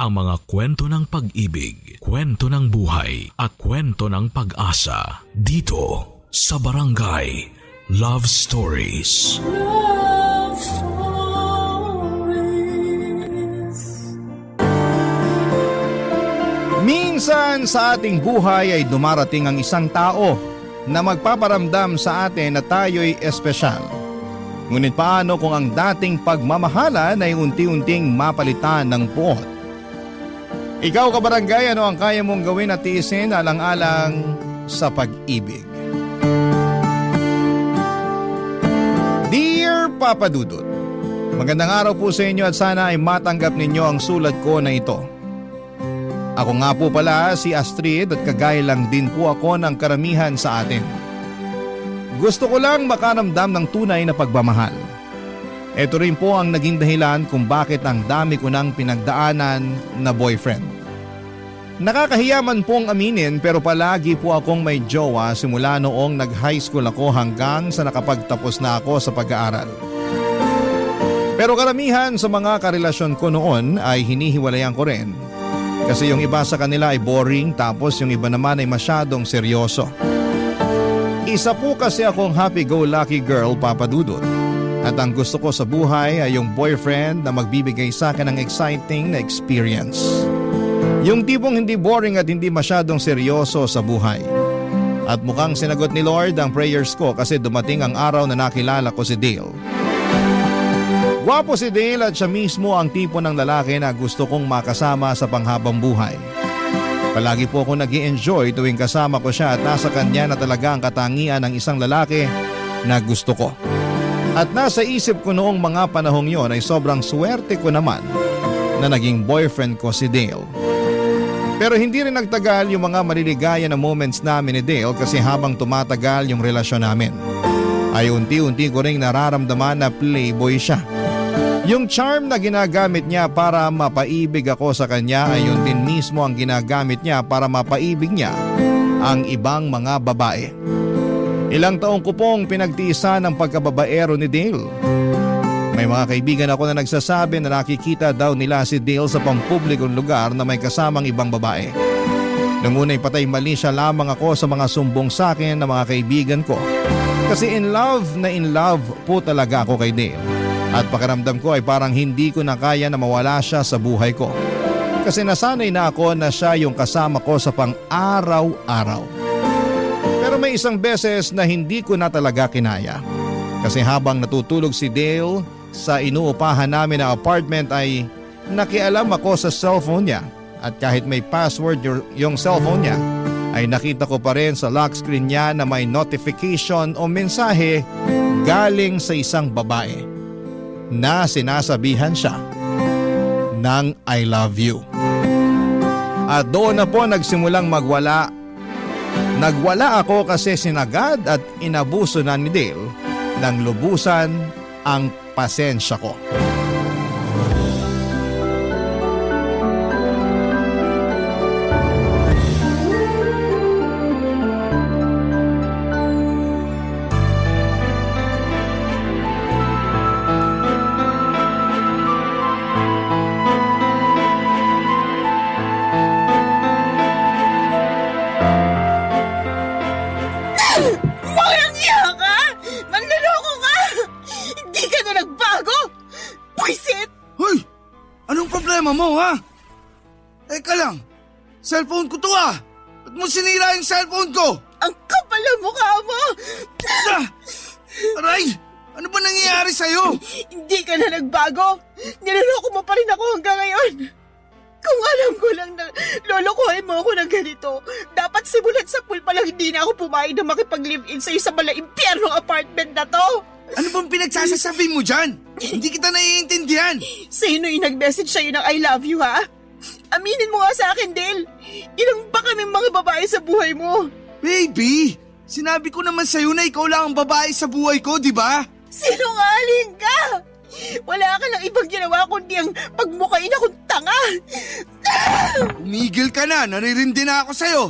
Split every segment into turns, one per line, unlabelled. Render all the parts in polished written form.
ang mga kwento ng pag-ibig, kwento ng buhay at kwento ng pag-asa dito sa Barangay Love Stories.
Love Stories.
Minsan sa ating buhay ay dumarating ang isang tao na magpaparamdam sa atin na tayo'y espesyal. Ngunit paano kung ang dating pagmamahalan ay unti-unting mapalitan ng puot? Ikaw kabarangay, ano ang kaya mong gawin at tiisin alang-alang sa pag-ibig? Dear Papa Dudut, magandang araw po sa inyo at sana ay matanggap ninyo ang sulat ko na ito. Ako nga po pala si Astrid at kagaya lang din po ako ng karamihan sa atin. Gusto ko lang makaramdam ng tunay na pagmamahal. Ito rin po ang naging dahilan kung bakit ang dami ko nang pinagdaanan na boyfriend. Nakakahiya man pong aminin pero palagi po akong may jowa simula noong nag-high school ako hanggang sa nakapagtapos na ako sa pag-aaral. Pero karamihan sa mga karelasyon ko noon ay hinihiwalayan ko rin. Kasi yung iba sa kanila ay boring tapos yung iba naman ay masyadong seryoso. Isa po kasi akong happy-go-lucky girl, Papa Dudut. At ang gusto ko sa buhay ay yung boyfriend na magbibigay sa akin ng exciting na experience. Yung tipong hindi boring at hindi masyadong seryoso sa buhay. At mukhang sinagot ni Lord ang prayers ko kasi dumating ang araw na nakilala ko si Dale. Gwapo si Dale at siya mismo ang tipo ng lalaki na gusto kong makasama sa panghabang buhay. Palagi po ako nag-i-enjoy tuwing kasama ko siya at nasa kanya na talaga ang katangian ng isang lalaki na gusto ko. At nasa isip ko noong mga panahong yon ay sobrang swerte ko naman na naging boyfriend ko si Dale. Pero hindi rin nagtagal yung mga maliligaya na moments namin ni Dale kasi habang tumatagal yung relasyon namin ay unti-unti ko rin nararamdaman na playboy siya. Yung charm na ginagamit niya para mapaibig ako sa kanya ay yun din mismo ang ginagamit niya para mapaibig niya ang ibang mga babae. Ilang taong ko pong pinagtiisan ang pagkababaero ni Dale. May mga kaibigan ako na nagsasabi na nakikita daw nila si Dale sa pampublikong lugar na may kasamang ibang babae. Nung una'y patay mali siya lamang ako sa mga sumbong sa akin ng mga kaibigan ko. Kasi in love po talaga ako kay Dale. At pakiramdam ko ay parang hindi ko na kaya na mawala siya sa buhay ko. Kasi nasanay na ako na siya yung kasama ko sa pang-araw-araw. Pero may isang beses na hindi ko na talaga kinaya. Kasi habang natutulog si Dale sa inuupahan namin na apartment ay nakialam ako sa cellphone niya. At kahit may password yung cellphone niya ay nakita ko pa rin sa lock screen niya na may notification o mensahe galing sa isang babae na sinasabihan siya ng I love you. At doon na po nagsimulang magwala. Nagwala ako kasi sinagad at inabuso na ni Dale ng lubusan ang pasensya ko.
Mo ha? Teka lang, cellphone ko to ah! Ba't mo sinira yung cellphone ko?
Ang kapal ng mukha mo!
Aray! Ano ba nangyayari sa'yo?
Hindi ka na nagbago! Niloloko mo pa rin ako hanggang ngayon! Kung alam ko lang na lolokohin mo ako ng ganito, dapat simulat sa pool pa lang hindi na ako pumayag na makipag-live-in sa'yo sa mala-impyernong apartment na to!
Ano bang pinagsasasabi mo dyan? Hindi kita naiintindihan.
Sino yung nag-message sa'yo ng I love you ha? Aminin mo nga sa akin, Dale. Ilang ba kaming mga babae sa buhay mo?
Baby, sinabi ko naman sa'yo na ikaw lang ang babae sa buhay ko, di ba?
Sinungaling ka! Wala ka lang ibang ginawa kundi ang pagmukain akong tanga.
Umigil ka na, naririndi na ako sa'yo.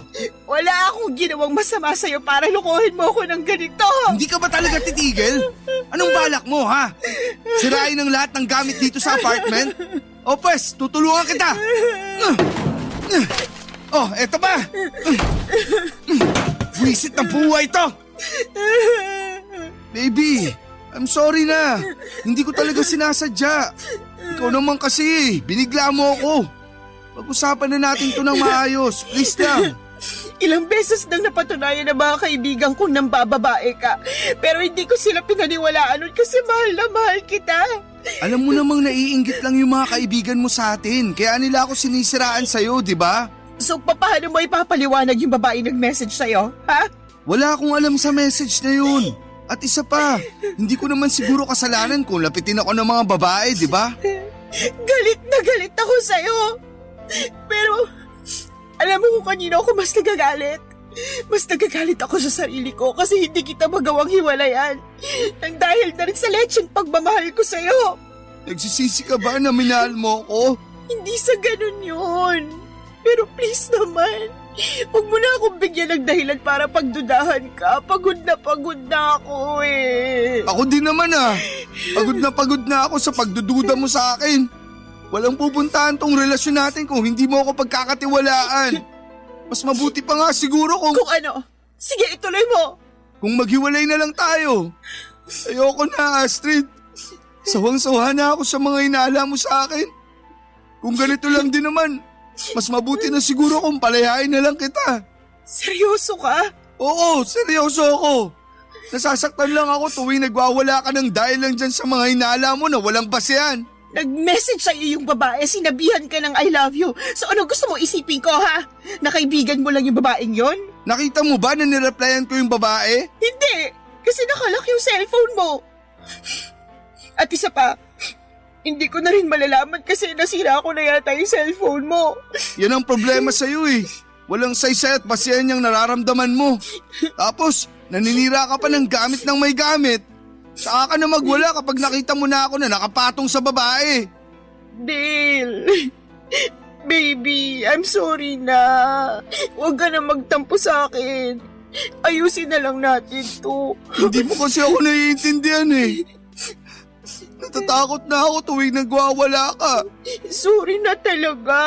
Wala akong ginawang masama sa'yo para lukuhin mo ako ng ganito.
Hindi ka ba talaga titigil? Anong balak mo ha? Sirain ang lahat ng gamit dito sa apartment? O pues, tutulungan kita! Oh, eto ba? Visit ng buhay to! Baby, I'm sorry na. Hindi ko talaga sinasadya. Ikaw naman kasi, binigla mo ako. Pag-usapan na natin to ng maayos. Please lang.
Ilang beses nang napatunayan ng mga kaibigan kong nang bababae ka. Pero hindi ko sila pinaniwalaan nun kasi mahal na mahal kita.
Alam mo namang naiinggit lang yung mga kaibigan mo sa atin. Kaya nila ako sinisiraan sa'yo, di ba?
So paano mo ipapaliwanag yung babae nag-message sa'yo, ha?
Wala akong alam sa message na yun. At isa pa, hindi ko naman siguro kasalanan kung lapitin ako ng mga babae, di ba?
Galit na galit ako sa'yo. Pero, alam mo kung kanino ako mas nagagalit? Mas nagagalit ako sa sarili ko kasi hindi kita magawang hiwalayan. Nang dahil na rin sa lecheng pagmamahal ko sa'yo.
Nagsisisi ka ba na minahal mo ko?
Hindi sa ganun yun. Pero please naman, huwag mo na akong bigyan ng dahilan para pagdudahan ka. Pagod na ako eh.
Ako din naman ah. Pagod na ako sa pagdududa mo sa akin. Walang pupuntahan tong relasyon natin kung hindi mo ako pagkakatiwalaan. Mas mabuti pa nga siguro kung
ano? Sige, ituloy mo.
Kung maghiwalay na lang tayo. Ayoko na, Astrid. Sawang-sawa na ako sa mga inaala mo sa akin. Kung ganito lang din naman, mas mabuti na siguro kung palayain na lang kita.
Seryoso ka?
Oo, seryoso ako. Nasasaktan lang ako tuwing nagwawala ka ng dahil lang dyan sa mga inaala mo na walang basehan.
Nag-message sa'yo yung babae, sinabihan ka ng I love you. So ano gusto mo isipin ko ha? Na kaibigan mo lang yung babaeng yon?
Nakita mo ba na nireplyan ko yung babae?
Hindi, kasi nakalock yung cellphone mo. At isa pa, hindi ko na rin malalaman kasi nasira ko na yata yung cellphone mo.
Yan ang problema sa'yo eh. Walang saysay at basihan yung nararamdaman mo. Tapos, naninira ka pa ng gamit ng may gamit. Saka ka na magwala kapag nakita mo na ako na nakapatong sa babae.
Dale, baby, I'm sorry na. Huwag ka na magtampo sa akin. Ayusin na lang natin to.
Hindi mo kasi ako naiintindihan eh. Natatakot na ako tuwing nagwawala ka.
Sorry na talaga.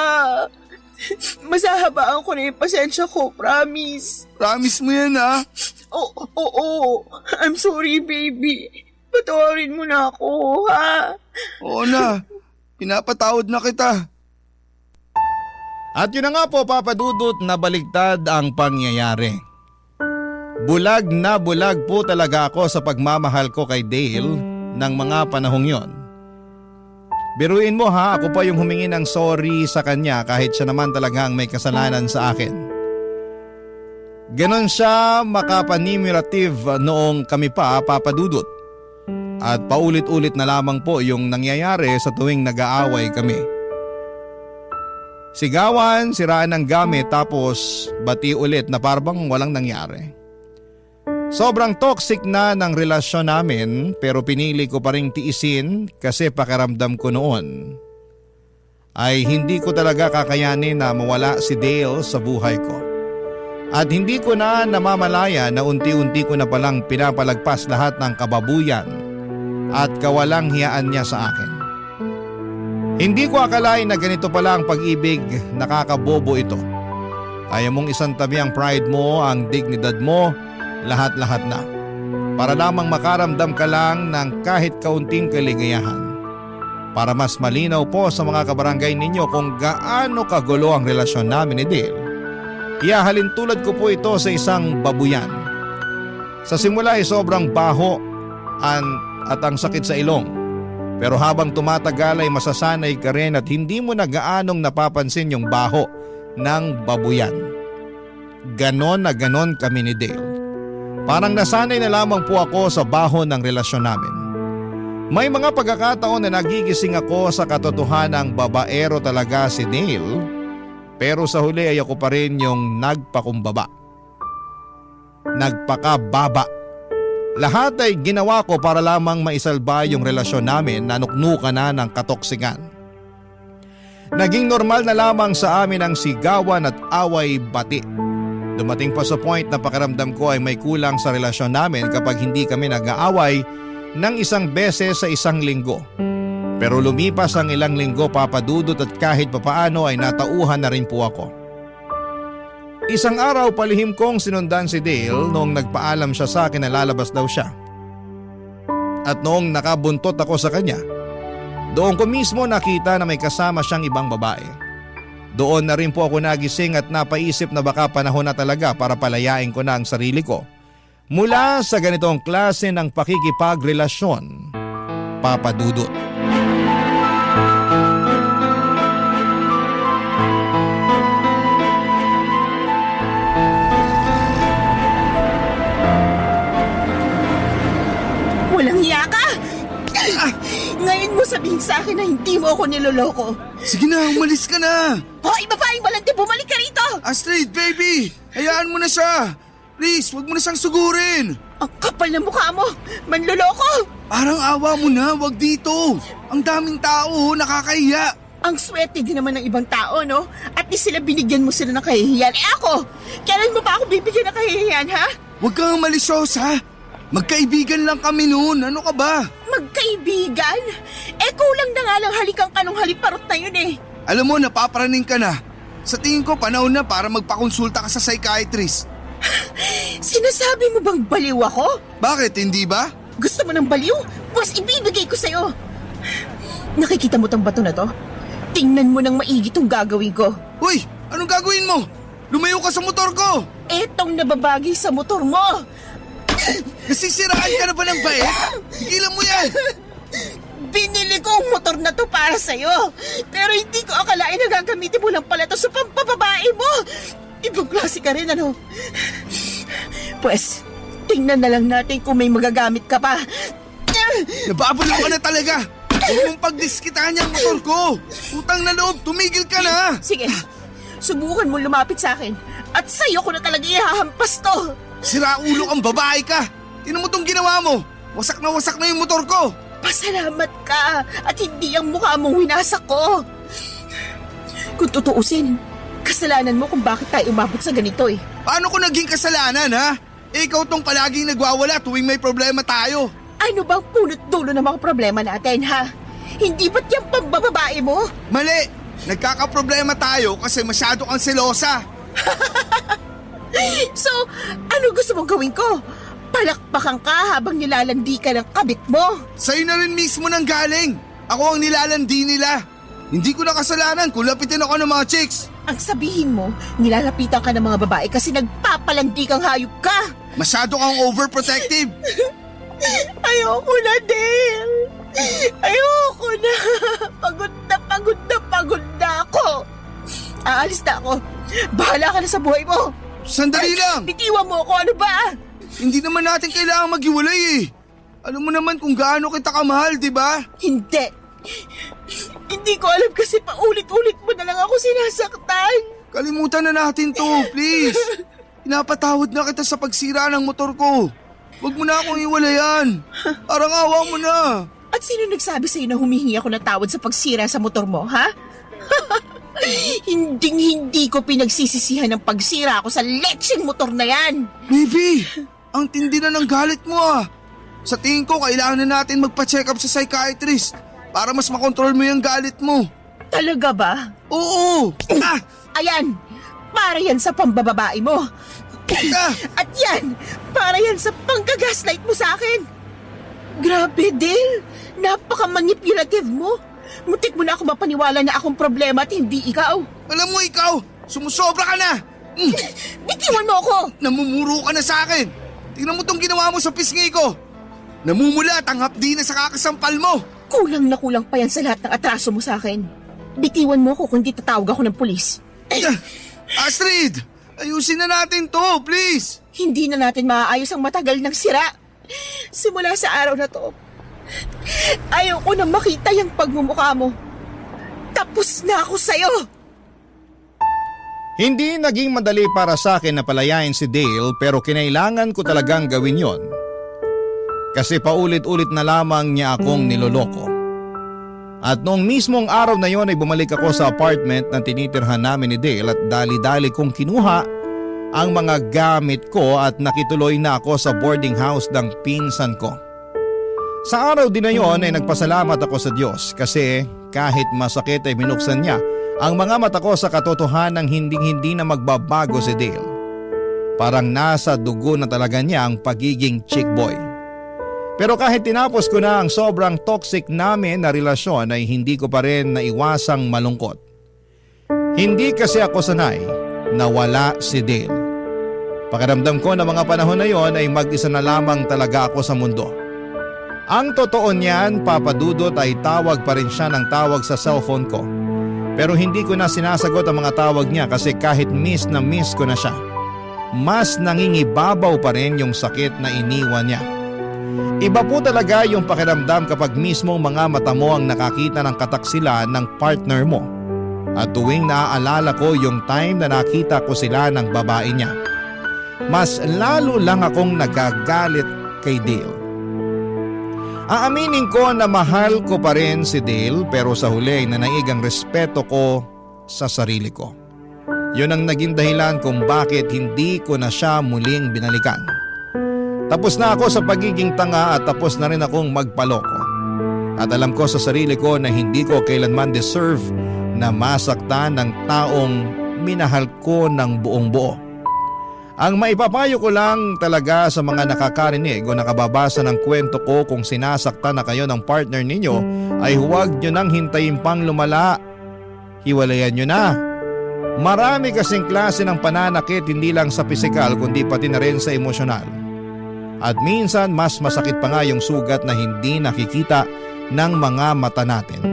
Masahabaan ko na yung pasensya ko, promise.
Promise mo yan ha?
Oo. I'm sorry, baby. Patawarin mo na ako, ha?
Oo na. Pinapatawad na kita.
At yun na nga po, Papa Dudut, na baligtad ang pangyayari. Bulag na bulag po talaga ako sa pagmamahal ko kay Dale ng mga panahong yon. Biruin mo ha, ako pa yung humingi ng sorry sa kanya kahit siya naman talagang may kasalanan sa akin. Ganon siya makapanimulative noong kami pa, Papa Dudut. At paulit-ulit na lamang po yung nangyayari sa tuwing nag-aaway kami. Sigawan, siraan ng gamit tapos bati ulit na parang walang nangyari. Sobrang toxic na ng relasyon namin pero pinili ko pa ring tiisin kasi pakiramdam ko noon ay hindi ko talaga kakayanin na mawala si Dale sa buhay ko. At hindi ko na namamalaya na unti-unti ko na palang pinapalagpas lahat ng kababuyan at kawalang hiyaan niya sa akin. Hindi ko akalain na ganito pala ang pag-ibig, nakakabobo ito. Kaya mong isantabi ang pride mo, ang dignidad mo, lahat-lahat na. Para lamang makaramdam ka lang ng kahit kaunting kaligayahan. Para mas malinaw po sa mga kabarangay ninyo kung gaano kagulo ang relasyon namin ni Dale, ihahalin tulad ko po ito sa isang babuyan. Sa simula ay sobrang baho at ang sakit sa ilong. Pero habang tumatagal ay masasanay ka rin at hindi mo na gaanong napapansin yung baho ng babuyan. Ganon na ganon kami ni Dale. Parang nasanay na lamang po ako sa baho ng relasyon namin. May mga pagkakataon na nagigising ako sa katotohanang babaero talaga si Dale, pero sa huli ay ako pa rin yung nagpakumbaba. Nagpakababa. Lahat ay ginawa ko para lamang maisalba yung relasyon namin na nuknukan na ng katoksikan. Naging normal na lamang sa amin ang sigawan at away bati. Dumating pa sa point na pakiramdam ko ay may kulang sa relasyon namin kapag hindi kami nag-aaway ng isang beses sa isang linggo. Pero lumipas ang ilang linggo, Papa Dudut, at kahit papaano ay natauhan na rin po ako. Isang araw palihim kong sinundan si Dale noong nagpaalam siya sa akin na lalabas daw siya. At noong nakabuntot ako sa kanya, doon ko mismo nakita na may kasama siyang ibang babae. Doon na rin po ako nagising at napaisip na baka panahon na talaga para palayain ko na ang sarili ko mula sa ganitong klase ng pakikipagrelasyon, Papa Dudut.
Walang hiya ka! Ngayon mo sabihin sa akin na hindi mo ako niloloko.
Sige na, umalis ka na.
Hoy, babaeng balante, bumalik ka rito!
Astrid, baby! Hayaan mo na siya! Please, wag mo na siyang sugurin!
Ang kapal na mukha mo! Manloloko!
Parang awa mo na, wag dito! Ang daming tao, nakakahiya!
Ang swerte din naman ng ibang tao, no? At di sila binigyan mo sila ng kahihiyan. Eh ako! Kailan mo pa ako bibigyan ng kahihiyan, ha?
Huwag kang malisyosa! Magkaibigan lang kami noon, ano ka ba?
Magkaibigan? Eh kulang na nga lang halikang kanong haliparot na yun eh.
Alam mo, napaparaning ka na. Sa tingin ko, panahon na para magpakonsulta ka sa psychiatrist.
Sinasabi mo bang baliw ako?
Bakit, hindi ba?
Gusto mo ng baliw? Pues ibibigay ko sa'yo. Nakikita mo tong bato na to? Tingnan mo nang maigi tong gagawin ko.
Uy, anong gagawin mo? Lumayo ka sa motor ko!
Etong nababagay sa motor mo.
Nasisiraan ka na ba ng bait? Tigilan mo yan!
Binili ko ang motor na to para sa'yo. Pero hindi ko akalain na gagamitin mo lang pala to sa pampababae mo. Ibang klase ka rin, ano? Pues, tingnan na lang natin kung may magagamit ka pa.
Nababalo ka na talaga! Huwag mong pagdiskitahan yung motor ko! Utang na loob, tumigil ka na!
Sige, subukan mo lumapit sa akin. At sa'yo ko na talaga ihahampas to.
Sira ulo kang babae ka! Tinan mo tong ginawa mo! Wasak na yung motor ko!
Pasalamat ka at hindi ang mukha mong winasak ko. Kung tutuusin, kasalanan mo kung bakit tayo umabot sa ganito eh.
Paano ko naging kasalanan, ha? Ikaw tong palaging nagwawala tuwing may problema tayo.
Ano bang punot dulo ng mga problema natin, ha? Hindi ba't yung pambababae mo?
Mali! Nagkakaproblema tayo kasi masyado kang selosa.
So, ano gusto mong gawin ko? Palakpakan ka habang nilalandi ka ng kabit mo.
Sa'yo na rin mismo nang galing. Ako ang nilalandi nila. Hindi ko na kasalanan kung lapitin ako ng mga chicks.
Ang sabihin mo, nilalapitan ka ng mga babae kasi nagpapalandi kang hayop ka.
Masyado kang overprotective.
Ayoko na, Dale. Ayoko na. Pagod na ako. Aalis na ako. Bahala ka na sa buhay mo.
Sandali lang.
Bitiwan mo ako, ano ba?
Hindi naman natin kailangang maghiwalay eh. Alam mo naman kung gaano kita kamahal, di ba?
Hindi. Hindi ko alam kasi paulit-ulit mo na lang ako sinasaktan.
Kalimutan na natin to, please. Pinapatawad na kita sa pagsira ng motor ko. Huwag mo na akong iwalayan. Parang awa mo na.
At sino nagsabi sa'yo na humihingi ako ng tawad sa pagsira sa motor mo, ha? Hindi ko pinagsisisihan ng pagsira ako sa lecheng motor na yan.
Baby, ang tindi na ng galit mo ah. Sa tingin ko, kailangan na natin magpa-check up sa psychiatrist para mas makontrol mo yung galit mo.
Talaga ba?
Oo! Ah!
Ayan, para yan sa pambababae mo.
Ah!
At yan, para yan sa pangkagaslight mo sa akin. Grabe, Dale. Napaka-manipulative mo. Muntik mo na ako mapaniwala na akong problema at hindi ikaw.
Alam mo ikaw, sumusobra ka na!
Bitiwan mo ako!
Namumuro ka na sa akin! Tingnan mo tong ginawa mo sa pisngi ko! Namumulat ang hapdi na sa kakasampal mo!
Kulang na kulang pa yan sa lahat ng atraso mo sa akin. Bitiwan mo ako kung di tatawag ako ng pulis.
Astrid! Ayusin na natin to, please!
Hindi na natin maaayos ang matagal ng sira. Simula sa araw na to, ayaw ko na makita yung pagmumukha mo. Tapos na ako sa'yo!
Hindi naging madali para sa akin na palayain si Dale pero kinailangan ko talagang gawin yon. Kasi paulit-ulit na lamang niya akong niloloko. At noong mismong araw na yon ay bumalik ako sa apartment na tinitirhan namin ni Dale at dali-dali kong kinuha ang mga gamit ko at nakituloy na ako sa boarding house ng pinsan ko. Sa araw din na yon ay nagpasalamat ako sa Diyos kasi kahit masakit ay binuksan niya ang mga mata ko sa katotohanang hindi na magbabago si Dale. Parang nasa dugo na talaga niya ang pagiging chick boy. Pero kahit tinapos ko na ang sobrang toxic namin na relasyon ay hindi ko pa rin naiwasang malungkot. Hindi kasi ako sanay na wala si Dale. Pakiramdam ko na mga panahon na yon ay mag-isa na lamang talaga ako sa mundo. Ang totoo niyan, Papa Dudut, ay tawag pa rin siya ng tawag sa cellphone ko. Pero hindi ko na sinasagot ang mga tawag niya kasi kahit miss na miss ko na siya, mas nangingibabaw pa rin yung sakit na iniwan niya. Iba po talaga yung pakiramdam kapag mismong mga mata mo ang nakakita ng kataksilan ng partner mo. At tuwing naaalala ko yung time na nakita ko sila ng babae niya, mas lalo lang akong nagagalit kay Dale. Aaminin ko na mahal ko pa rin si Dale pero sa huli ay nanaig ang respeto ko sa sarili ko. Yun ang naging dahilan kung bakit hindi ko na siya muling binalikan. Tapos na ako sa pagiging tanga at tapos na rin akong magpaloko. At alam ko sa sarili ko na hindi ko kailanman deserve na masaktan ng taong minahal ko ng buong buo. Ang maipapayo ko lang talaga sa mga nakakarinig o nakababasa ng kwento ko kung sinasaktan na kayo ng partner ninyo ay huwag nyo nang hintayin pang lumala. Hiwalayan nyo na. Marami kasing klase ng pananakit hindi lang sa pisikal kundi pati na rin sa emosyonal. At minsan mas masakit pa nga yung sugat na hindi nakikita ng mga mata natin.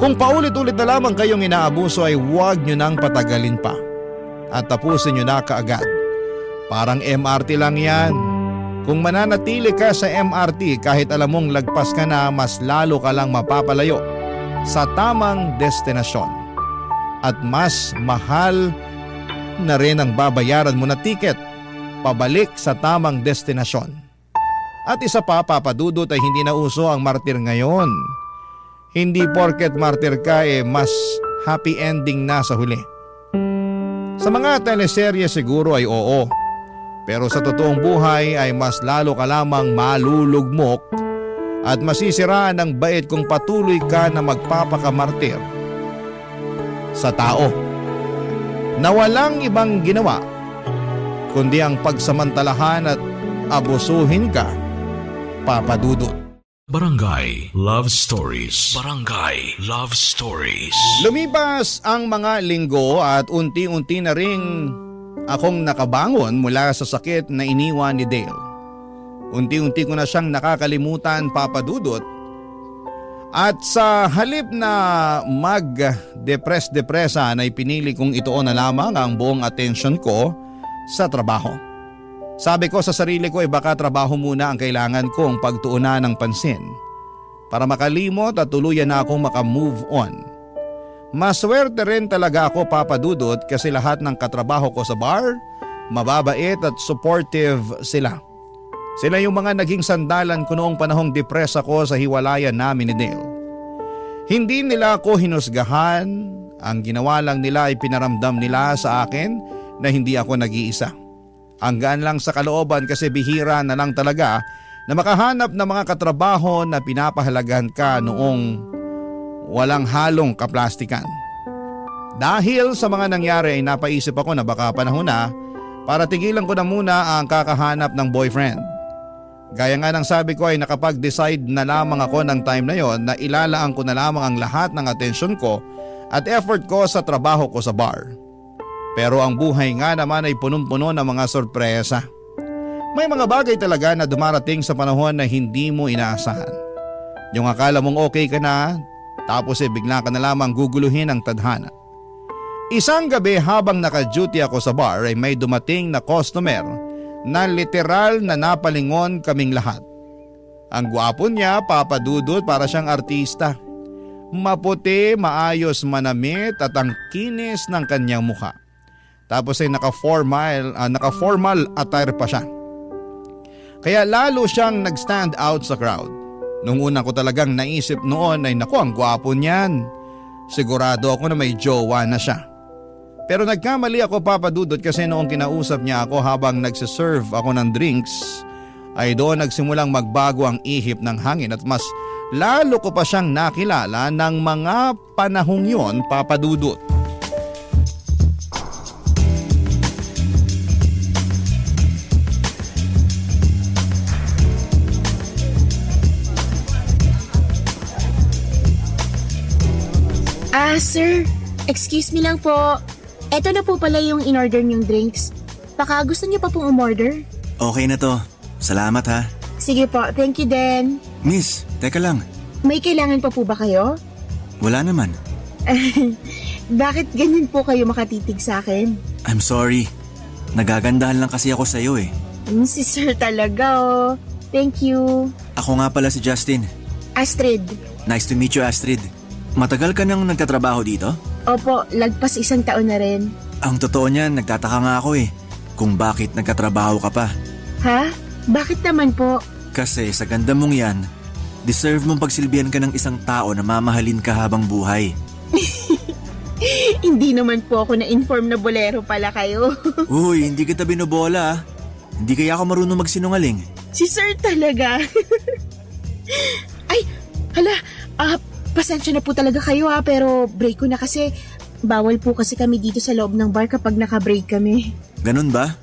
Kung paulit-ulit na lamang kayong inaabuso ay huwag nyo nang patagalin pa. At tapusin nyo na kaagad. Parang MRT lang yan. Kung mananatili ka sa MRT kahit alam mong lagpas ka na, mas lalo ka lang mapapalayo sa tamang destinasyon. At mas mahal na rin ang babayaran mo na tiket pabalik sa tamang destinasyon. At isa pa, Papa Dudut, ay hindi na uso ang martir ngayon. Hindi porket martir ka mas happy ending na sa huli. Sa mga teleserye siguro ay oo. Pero sa totoong buhay ay mas lalo ka lamang malulugmok at masisiraan ng bait kung patuloy ka na magpapakamartir sa tao na walang ibang ginawa kundi ang pagsamantalahan at abusuhin ka, Papa Dudut.
Barangay Love Stories. Barangay Love Stories.
Lumipas ang mga linggo at unti-unti na ring akong nakabangon mula sa sakit na iniwan ni Dale. Unti-unti ko na siyang nakakalimutan, Papa Dudut. At sa halip na mag-depress-depressan ay pinili kong ituon na lamang ang buong atensyon ko sa trabaho. Sabi ko sa sarili ko ay baka trabaho muna ang kailangan kong pagtuunan ng pansin para makalimot at tuluyan na akong makamove on. Maswerte rin talaga ako, Papa Dudut, kasi lahat ng katrabaho ko sa bar, mababait at supportive sila. Sila yung mga naging sandalan ko noong panahong depress ako sa hiwalayan namin ni Dale. Hindi nila ako hinusgahan, ang ginawa lang nila ay pinaramdam nila sa akin na hindi ako nag-iisa. Ang gaan lang sa kalooban kasi bihira na lang talaga na makahanap ng mga katrabaho na pinapahalagahan ka noong walang halong kaplastikan. Dahil sa mga nangyari ay napaisip ako na baka panahon na para tigilan ko na muna ang kakahanap ng boyfriend. Gaya nga ng sabi ko ay nakapag-decide na lamang ako ng time na yon na ilalaan ko na lamang ang lahat ng atensyon ko at effort ko sa trabaho ko sa bar. Pero ang buhay nga naman ay punong-puno ng mga sorpresa. May mga bagay talaga na dumarating sa panahon na hindi mo inaasahan. Yung akala mong okay ka na, tapos bigla ka na lamang guguluhin ang tadhana. Isang gabi habang naka-duty ako sa bar ay may dumating na customer na literal na napalingon kaming lahat. Ang gwapo niya, Papa Dudut, para siyang artista. Maputi, maayos manamit at ang kinis ng kanyang mukha. Tapos ay naka-formal attire pa siya. Kaya lalo siyang nag-stand out sa crowd. Nung una ko talagang naisip noon ay naku, ang gwapo niyan. Sigurado ako na may jowa na siya. Pero nagkamali ako, Papa Dudut, kasi noong kinausap niya ako habang nagsiserve ako ng drinks ay doon nagsimulang magbago ang ihip ng hangin at mas lalo ko pa siyang nakilala ng mga panahong yon, Papa Dudut.
Sir, excuse me lang po. Eto na po pala yung in-order niyong drinks. Baka gusto niyo pa pong umorder?
Okay na to. Salamat ha.
Sige po, thank you din.
Miss, teka lang.
May kailangan pa po ba kayo?
Wala naman.
Bakit ganyan po kayo makatitig sa akin?
I'm sorry. Nagagandahan lang kasi ako sa'yo eh.
Si Sir talaga oh. Thank you.
Ako nga pala si Justin.
Astrid.
Nice to meet you, Astrid. Matagal ka nang nagtatrabaho dito?
Opo, lagpas 1 taon na rin.
Ang totoo niyan, nagtataka nga ako eh. Kung bakit nagkatrabaho ka pa.
Ha? Bakit naman po?
Kasi sa ganda mong yan, deserve mong pagsilbihan ka ng isang tao na mamahalin ka habang buhay.
Hindi naman po ako na-inform na bolero pala kayo.
Uy, hindi kita binobola ah. Hindi kaya ako marunong magsinungaling.
Si Sir talaga. Ay, hala, pasensya na po talaga kayo pero break ko na kasi bawal po kasi kami dito sa loob ng bar kapag naka-break kami.
Ganun ba?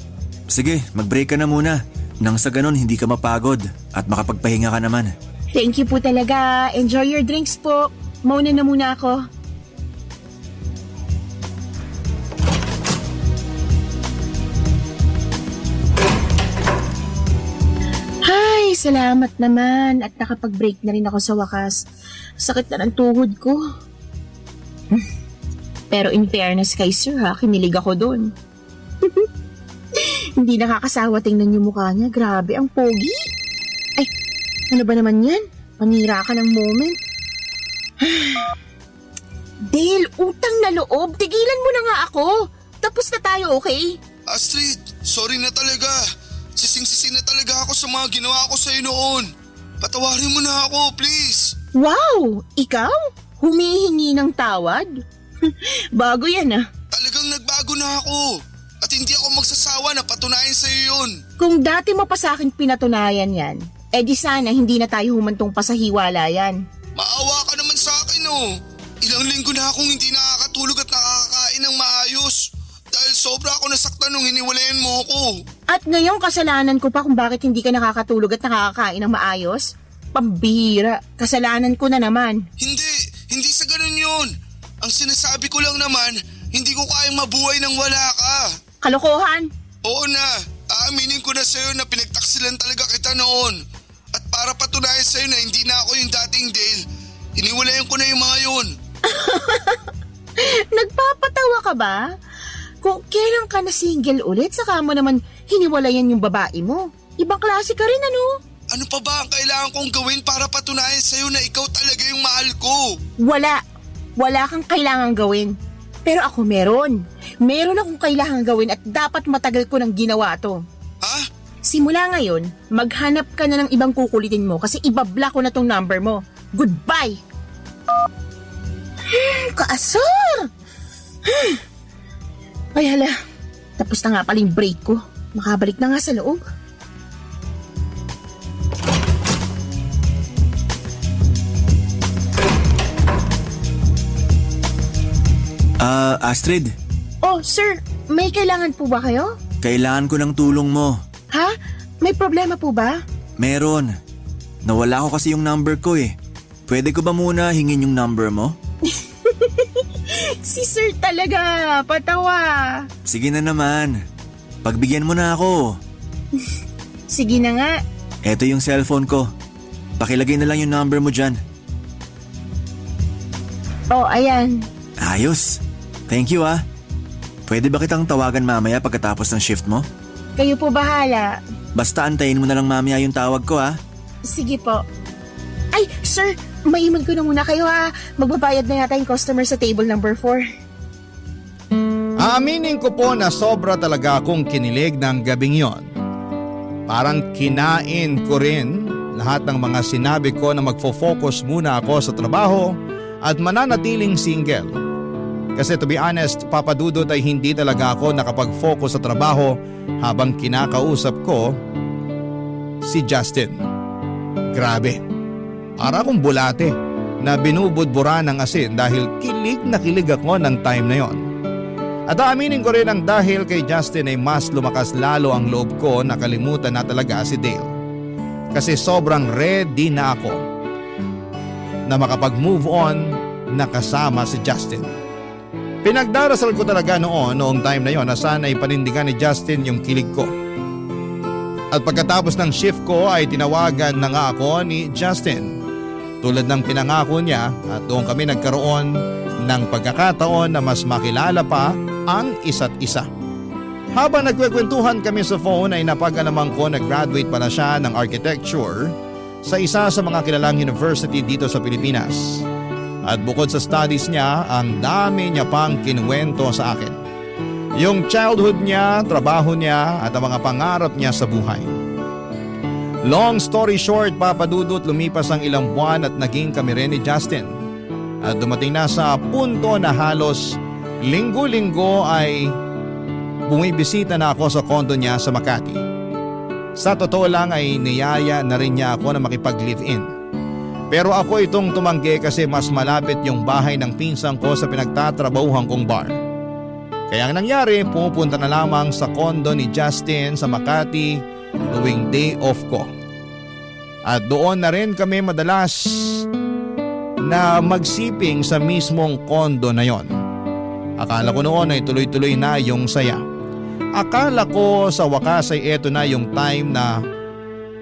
Sige, mag-break ka na muna. Nang sa ganun hindi ka mapagod at makapagpahinga ka naman.
Thank you po talaga. Enjoy your drinks po. Mauna na muna ako. Ay, salamat naman at nakapag-break na rin ako sa wakas. Sakit na ng tuhod ko. Pero in fairness kay Sir kinilig ako doon. Hindi nakakasawa tingnan yung mukha niya. Grabe, ang pogi. Ay, ano ba naman yan? Panira ka ng moment. Dale, utang na loob. Tigilan mo na nga ako. Tapos na tayo, okay?
Astrid, sorry na talaga. Sising-sisi na talaga ako sa mga ginawa ko sa'yo noon. Patawarin mo na ako, please.
Wow, ikaw? Humihingi ng tawad? Bago yan
Talagang nagbago na ako. At hindi ako magsasawa na patunayan sa'yo yun.
Kung dati mo pa sa akin pinatunayan yan, di sana hindi na tayo humantong pa sa hiwalayan.
Maawa ka naman sa akin Ilang linggo na akong hindi nakakatulog at nakakakain ng maayos. Dahil sobra ako nasaktan nung hiniwalayan mo ako.
At ngayong kasalanan ko pa kung bakit hindi ka nakakatulog at nakakakain ng maayos? Pambihira, kasalanan ko na naman.
Hindi sa ganun yun. Ang sinasabi ko lang naman, hindi ko kayang mabuhay nang wala ka.
Kalokohan?
Oo na, aaminin ko na sa'yo na pinagtaksilan talaga kita noon. At para patunayan sa'yo na hindi na ako yung dating Dale, iniwalayan ko na yung mga yun.
Nagpapatawa ka ba? Kung kailan ka na single ulit, saka mo naman hiniwalayan yung babae mo. Ibang klase ka rin
Ano pa ba ang kailangan kong gawin para patunayan sa'yo na ikaw talaga yung mahal ko?
Wala kang kailangang gawin. Pero ako meron. Meron akong kailangang gawin at dapat matagal ko nang ginawa to.
Ha?
Simula ngayon, maghanap ka na ng ibang kukulitin mo kasi ibablock ko na tong number mo. Goodbye! Kaasar! Ay hala, tapos na nga paling break ko. Makabalik na nga sa loob.
Astrid,
Oh, sir, may kailangan po ba kayo?
kailangan ko ng tulong mo.
Ha? May problema po ba?
Meron. Nawala ko kasi yung number ko eh. Pwede ko ba muna hingin yung number mo?
Si sir talaga, patawa.
Sige na naman. Pagbigyan mo na ako.
Sige na nga.
Eto yung cellphone ko. Pakilagay na lang yung number mo dyan.
Oh, ayan.
Ayos. Thank you ah. Pwede ba kitang tawagan mamaya pagkatapos ng shift mo?
Kayo po bahala.
Basta antayin mo na lang mamaya yung tawag ko ah.
Sige po. Ay, sir, maiman ko na muna kayo ha. Magbabayad na yata yung customer sa table number 4.
Aaminin ko po na sobra talaga akong kinilig ng gabing yon. Parang kinain ko rin lahat ng mga sinabi ko na magfo-focus muna ako sa trabaho at mananatiling single. Kasi to be honest, Papa Dudut ay hindi talaga ako nakapag-focus sa trabaho habang kinakausap ko si Justin. Grabe, para akong bulate na binubudbura ng asin dahil kilig na kilig ako ng time na yon. At aaminin ko rin ang dahil kay Justin ay mas lumakas lalo ang loob ko na kalimutan na talaga si Dale. Kasi sobrang ready na ako na makapag-move on na kasama si Justin. Pinagdarasal ko talaga noong time na yon na sana ay panindigan ni Justin yung kilig ko. At pagkatapos ng shift ko ay tinawagan na nga ako ni Justin. Tulad ng pinangako niya at doon kami nagkaroon ng pagkakataon na mas makilala pa ang isa't isa. Habang nagkwekwentuhan kami sa phone ay napag-alaman ko na graduate pala siya ng architecture sa isa sa mga kilalang university dito sa Pilipinas. At bukod sa studies niya, ang dami niya pang kinuwento sa akin. Yung childhood niya, trabaho niya at ang mga pangarap niya sa buhay. Long story short, Papa Dudut, lumipas ang ilang buwan at naging kami rin ni Justin. At dumating na sa punto na halos linggo-linggo ay bumibisita na ako sa condo niya sa Makati. Sa totoo lang ay niyaya na rin niya ako na makipag-live-in. Pero ako itong tumanggi kasi mas malapit yung bahay ng pinsan ko sa pinagtatrabahuhan kong bar. Kaya ang nangyari, pumupunta na lamang sa condo ni Justin sa Makati tuwing day off ko. At doon na rin kami madalas na magsiping sa mismong condo na yon. Akala ko noon ay tuloy-tuloy na yung saya. Akala ko sa wakas ay eto na yung time na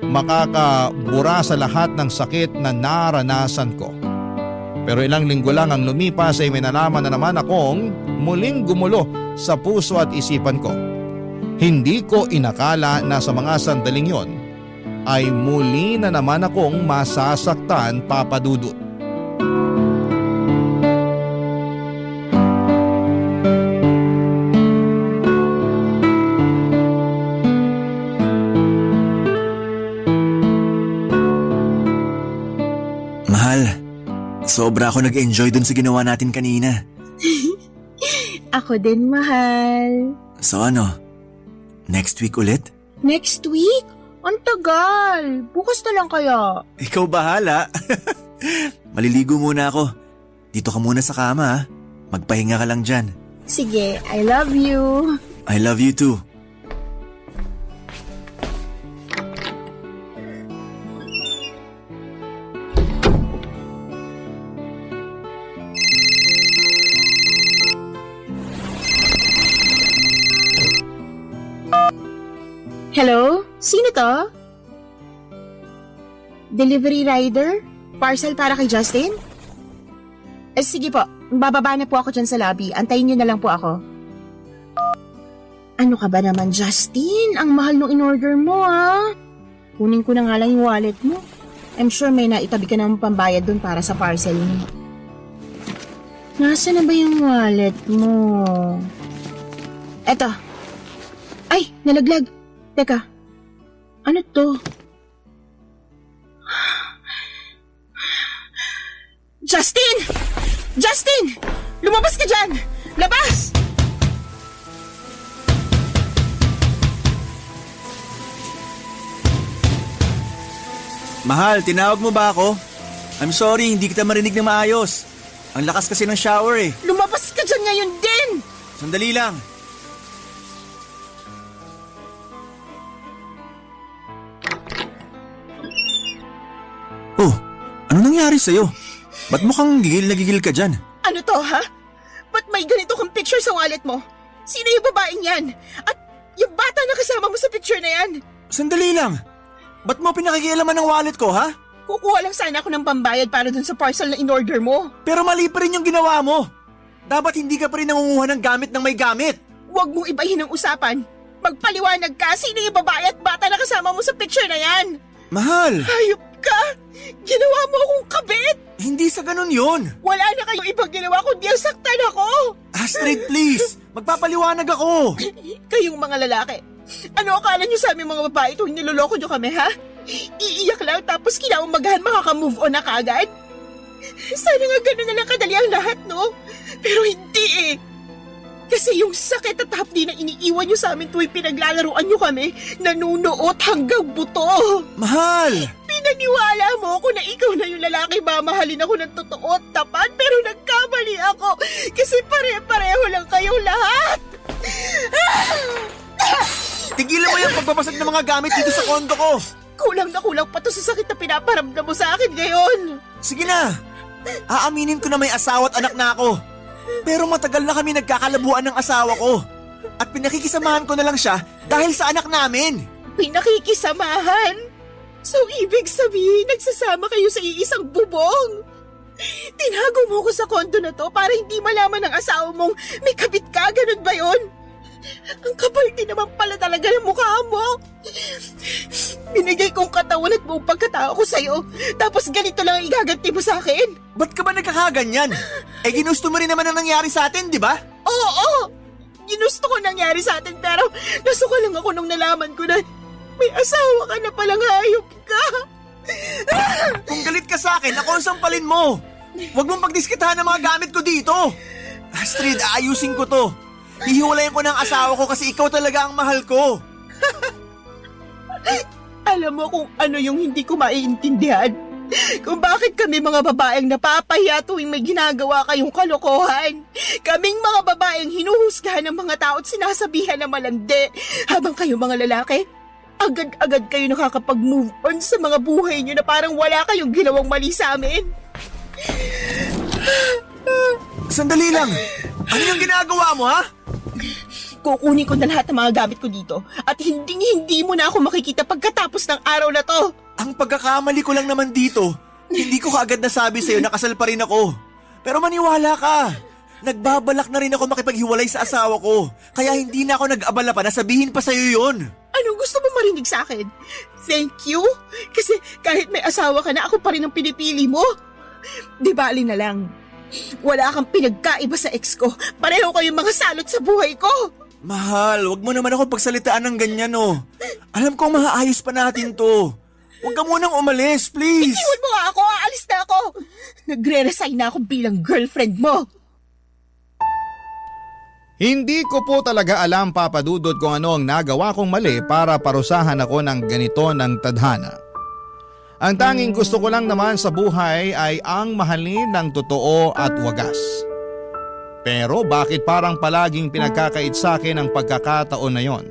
makakabura sa lahat ng sakit na naranasan ko. Pero ilang linggo lang ang lumipas ay may nalaman na naman akong muling gumulo sa puso at isipan ko. Hindi ko inakala na sa mga sandaling yon ay muli na naman akong masasaktan, Papa Dudut.
Sobra ako nag-enjoy dun sa ginawa natin kanina.
Ako din, mahal.
So ano? Next week ulit?
Next week? Ang tagal. Bukas na lang kaya.
Ikaw bahala. Maliligo muna ako. Dito ka muna sa kama ha. Magpahinga ka lang dyan.
Sige, I love you.
I love you too.
Hello? Sino to? Delivery rider? Parcel para kay Justin? Sige po, bababa na po ako dyan sa lobby. Antayin niyo na lang po ako. Ano ka ba naman, Justin? Ang mahal nung in-order mo, ha? Kunin ko na nga lang yung wallet mo. I'm sure may naitabi ka naman pambayad dun para sa parcel mo. Nasaan na ba yung wallet mo? Eto. Ay, nalaglag. Teka, ano to? Justin! Justin! Lumabas ka dyan! Labas!
Mahal, tinawag mo ba ako? I'm sorry, hindi kita marinig na maayos. Ang lakas kasi ng shower eh.
Lumabas ka dyan ngayon din!
Sandali lang. Oh, ano nangyari sa'yo? Ba't mukhang gigil na gigil ka dyan?
Ano to, ha? Ba't may ganito kang picture sa wallet mo? Sino yung babaeng yan? At yung bata na kasama mo sa picture na yan?
Sandali lang. Ba't mo pinakikialaman ng wallet ko, ha?
Kukuha lang sana ako ng pambayad para dun sa parcel na in-order mo.
Pero mali pa rin yung ginawa mo. Dapat hindi ka pa rin nangunguha ng gamit ng may gamit.
Huwag mong ibahin ang usapan. Magpaliwanag ka, sino yung babae at bata na kasama mo sa picture na yan?
Mahal!
Hayop ka! Ginawa mo akong kabit!
Hindi sa ganun yun.
Wala na kayong ibang ginawa kundi ang saktan ako!
Astrid, please! Magpapaliwanag ako!
Kayong mga lalaki, ano akala nyo sa aming mga babae tuwing niloloko nyo kami, ha? Iiyak lang tapos kinaumagahan makaka-move on na kaagad? Sana nga gano'n na lang kadali ang lahat, no? Pero hindi eh! Kasi yung sakit at hapdi na iniiwan niyo sa amin tuwing pinaglalaruan niyo kami, nanunuot hanggang buto.
Mahal!
Pinaniwala mo ako na ikaw na yung lalaki mamahalin ako ng totoo at tapat, pero nagkamali ako kasi pare-pareho lang kayong lahat.
Tigilan mo yung pagbabasag ng mga gamit dito sa kondo ko!
Kulang na kulang pa to sa sakit na pinaparamdam mo sa akin ngayon.
Sige na! Aaminin ko na may asawa at anak na ako. Pero matagal na kami nagkakalabuan ng asawa ko. At pinakikisamahan ko na lang siya dahil sa anak namin.
Pinakikisamahan? So ibig sabihin, nagsasama kayo sa iisang bubong? Tinago mo ko sa kondo na to para hindi malaman ng asawa mong may kabit ka, ganun ba yun? Ang kapal din naman pala talaga ng mukha mo. Binigay kong katawan at buong pagkatao ko sa'yo, tapos ganito lang ang igaganti mo sa akin?
Ba't ka ba nagkakaganyan? Ginusto mo rin naman ang nangyari sa atin, di ba?
Oo! Ginusto ko nangyari sa atin, pero nasuka lang ako nung nalaman ko na may asawa ka na palang hayop ka.
Kung galit ka sa akin, ako ang sampalin mo. Huwag mong pagdiskitahan ng mga gamit ko dito. Astrid, aayusin ko to. Hihiwalayin ko ng asawa ko kasi ikaw talaga ang mahal ko.
Alam mo kung ano yung hindi ko maiintindihan? Kung bakit kami mga babaeng napapahiya tuwing may ginagawa kayong kalokohan. Kaming mga babaeng hinuhusgahan ng mga tao at sinasabihan na malandi. Habang kayong mga lalaki, agad-agad kayo nakakapag-move on sa mga buhay nyo na parang wala kayong ginawang mali sa amin.
Sandali lang. Ano yung ginagawa mo, ha?
Kukunin ko na lahat ng mga gamit ko dito at hindi mo na ako makikita pagkatapos ng araw na to.
Ang pagkakamali ko lang naman dito, hindi ko kaagad nasabi sa'yo na kasal pa rin ako. Pero maniwala ka. Nagbabalak na rin ako makipaghiwalay sa asawa ko. Kaya hindi na ako nag-abala pa na sabihin pa sa'yo yun.
Anong gusto mo marinig sa akin? Thank you? Kasi kahit may asawa ka na, ako pa rin ang pinipili mo. Di ba, alin na lang? Wala kang pinagkaiba sa ex ko. Pareho kayong mga salot sa buhay ko.
Mahal, wag mo naman ako pagsalitaan ng ganyan, oh. Alam kong maaayos pa natin to. Huwag ka munang umalis, please.
Iwan mo nga ako, aalis na ako. Nagre-resign na ako bilang girlfriend mo.
Hindi ko po talaga alam, Papa Dudut, kung ano ang nagawa kong mali para parusahan ako ng ganito ng tadhana. Ang tanging gusto ko lang naman sa buhay ay ang mahalin ng totoo at wagas. Pero bakit parang palaging pinagkakait sa akin ang pagkakataon na yon?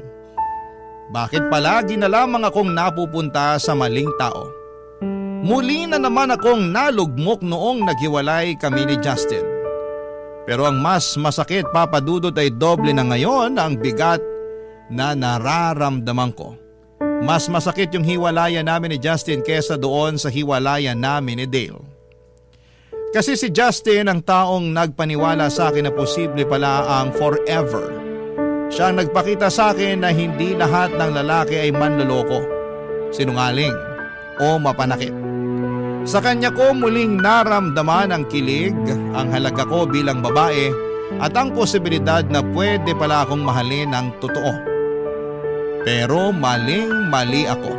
Bakit palagi na lamang akong napupunta sa maling tao? Muli na naman akong nalugmok noong naghiwalay kami ni Justin. Pero ang mas masakit, Papa Dudut, ay doble na ngayon ang bigat na nararamdaman ko. Mas masakit yung hiwalayan namin ni Justin kesa doon sa hiwalayan namin ni Dale. Kasi si Justin ang taong nagpaniwala sa akin na posible pala ang forever. Siya ang nagpakita sa akin na hindi lahat ng lalaki ay manloloko, sinungaling o mapanakit. Sa kanya ko muling naramdaman ang kilig, ang halaga ko bilang babae at ang posibilidad na pwede pala akong mahalin ng totoo. Pero maling-mali ako.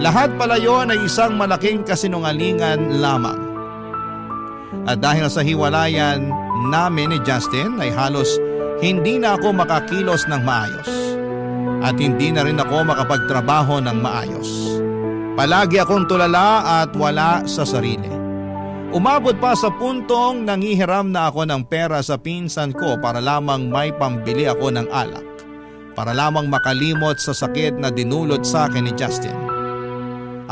Lahat pala yon ay isang malaking kasinungalingan lamang. At dahil sa hiwalayan namin ni Justin ay halos hindi na ako makakilos ng maayos. At hindi na rin ako makapagtrabaho ng maayos. Palagi akong tulala at wala sa sarili. Umabot pa sa puntong nangihiram na ako ng pera sa pinsan ko para lamang may pambili ako ng alak. Para lamang makalimot sa sakit na dinulot sa akin ni Justin.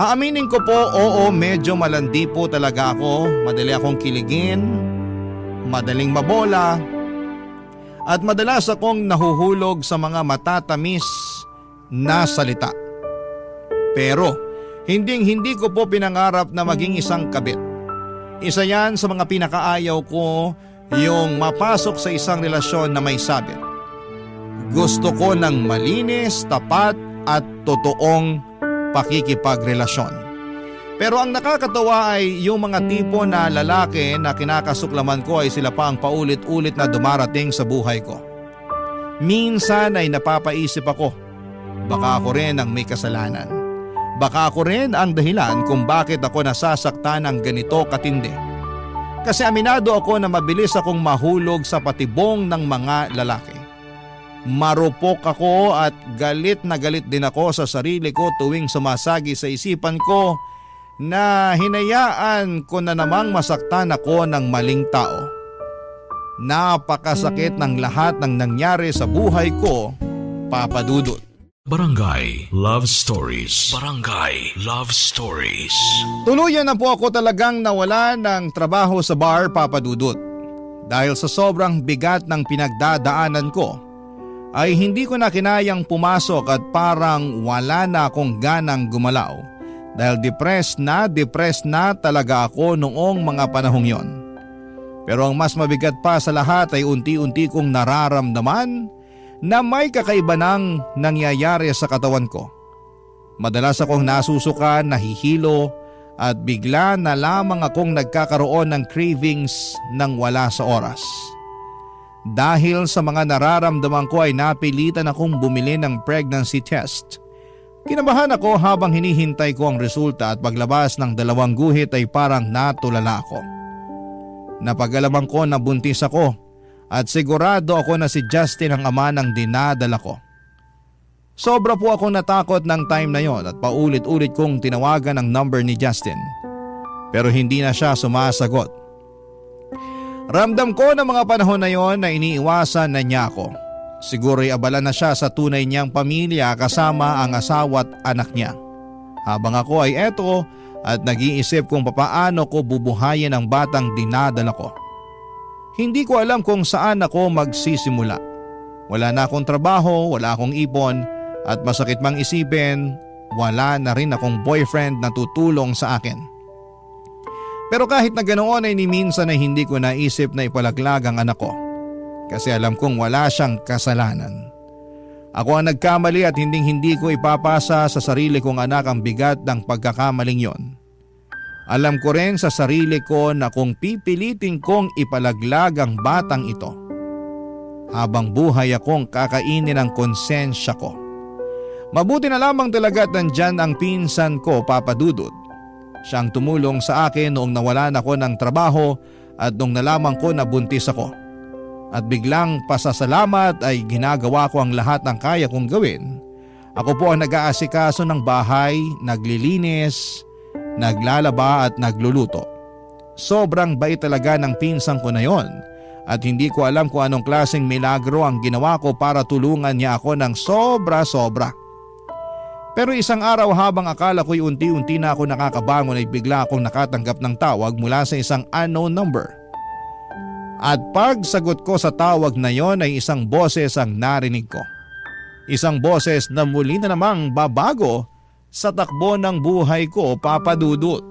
Aaminin ko po, oo, medyo malandi po talaga ako. Madali akong kiligin, madaling mabola, at madalas akong nahuhulog sa mga matatamis na salita. Pero hindi ko po pinangarap na maging isang kabit. Isa yan sa mga pinakaayaw ko, yung mapasok sa isang relasyon na may sabit. Gusto ko ng malinis, tapat at totoong pakikipagrelasyon. Pero ang nakakatawa ay yung mga tipo na lalaki na kinakasuklaman ko ay sila pa ang paulit-ulit na dumarating sa buhay ko. Minsan ay napapaisip ako, baka ako rin ang may kasalanan. Baka ako rin ang dahilan kung bakit ako nasasaktan ng ganito katindi. Kasi aminado ako na mabilis akong mahulog sa patibong ng mga lalaki. Marupok ako at galit na galit din ako sa sarili ko tuwing sumasagi sa isipan ko na hinayaan ko na namang masaktan ako ng maling tao. Napakasakit ng lahat ng nangyari sa buhay ko, Papa Dudut.
Barangay Love Stories. Barangay Love Stories.
Tuluyan na po ako talagang nawala ng trabaho sa bar, Papa Dudut. Dahil sa sobrang bigat ng pinagdadaanan ko, ay hindi ko na kinayang pumasok at parang wala na akong ganang gumalaw. Dahil depressed na talaga ako noong mga panahong yon. Pero ang mas mabigat pa sa lahat ay unti-unti kong nararamdaman na may kakaiba nang nangyayari sa katawan ko. Madalas akong nasusuka, nahihilo at bigla na lamang akong nagkakaroon ng cravings nang wala sa oras. Dahil sa mga nararamdaman ko ay napilitan akong bumili ng pregnancy test. Kinabahan ako habang hinihintay ko ang resulta at paglabas ng 2 guhit ay parang natulala ako. Napag-alaman ko na buntis ako at sigurado ako na si Justin ang ama ng dinadala ko. Sobra po akong natakot ng time na yon at paulit-ulit kong tinawagan ang number ni Justin. Pero hindi na siya sumasagot. Ramdam ko na mga panahon na yon na iniiwasan na niya ako. Siguro'y abala na siya sa tunay niyang pamilya kasama ang asawa at anak niya. Habang ako ay eto at nag-iisip kung papaano ko bubuhayin ang batang dinadala ko. Hindi ko alam kung saan ako magsisimula. Wala na akong trabaho, wala akong ipon at masakit mang isipin, wala na rin akong boyfriend na tutulong sa akin. Pero kahit na ganoon ay ni minsan ay hindi ko naisip na ipalaglag ang anak ko. Kasi alam kong wala siyang kasalanan. Ako ang nagkamali at hindi ko ipapasa sa sarili kong anak ang bigat ng pagkakamaling yon. Alam ko rin sa sarili ko na kung pipilitin kong ipalaglag ang batang ito, habang buhay akong kakainin ang konsensya ko. Mabuti na lamang talaga at nandyan ang pinsan ko, Papa Dudut. Siyang tumulong sa akin noong nawalan ako ng trabaho at noong nalaman ko na buntis ako. At biglang pasasalamat ay ginagawa ko ang lahat ng kaya kong gawin. Ako po ang nag-aasikaso ng bahay, naglilinis, naglalaba at nagluluto. Sobrang bait talaga ng pinsan ko na yon at hindi ko alam kung anong klaseng milagro ang ginawa ko para tulungan niya ako ng sobra-sobra. Pero isang araw habang akala ko'y unti-unti na ako nakakabangon ay bigla akong nakatanggap ng tawag mula sa isang unknown number. At pagsagot ko sa tawag na yon ay isang boses ang narinig ko. Isang boses na muli na namang babago sa takbo ng buhay ko, Papa Dudut.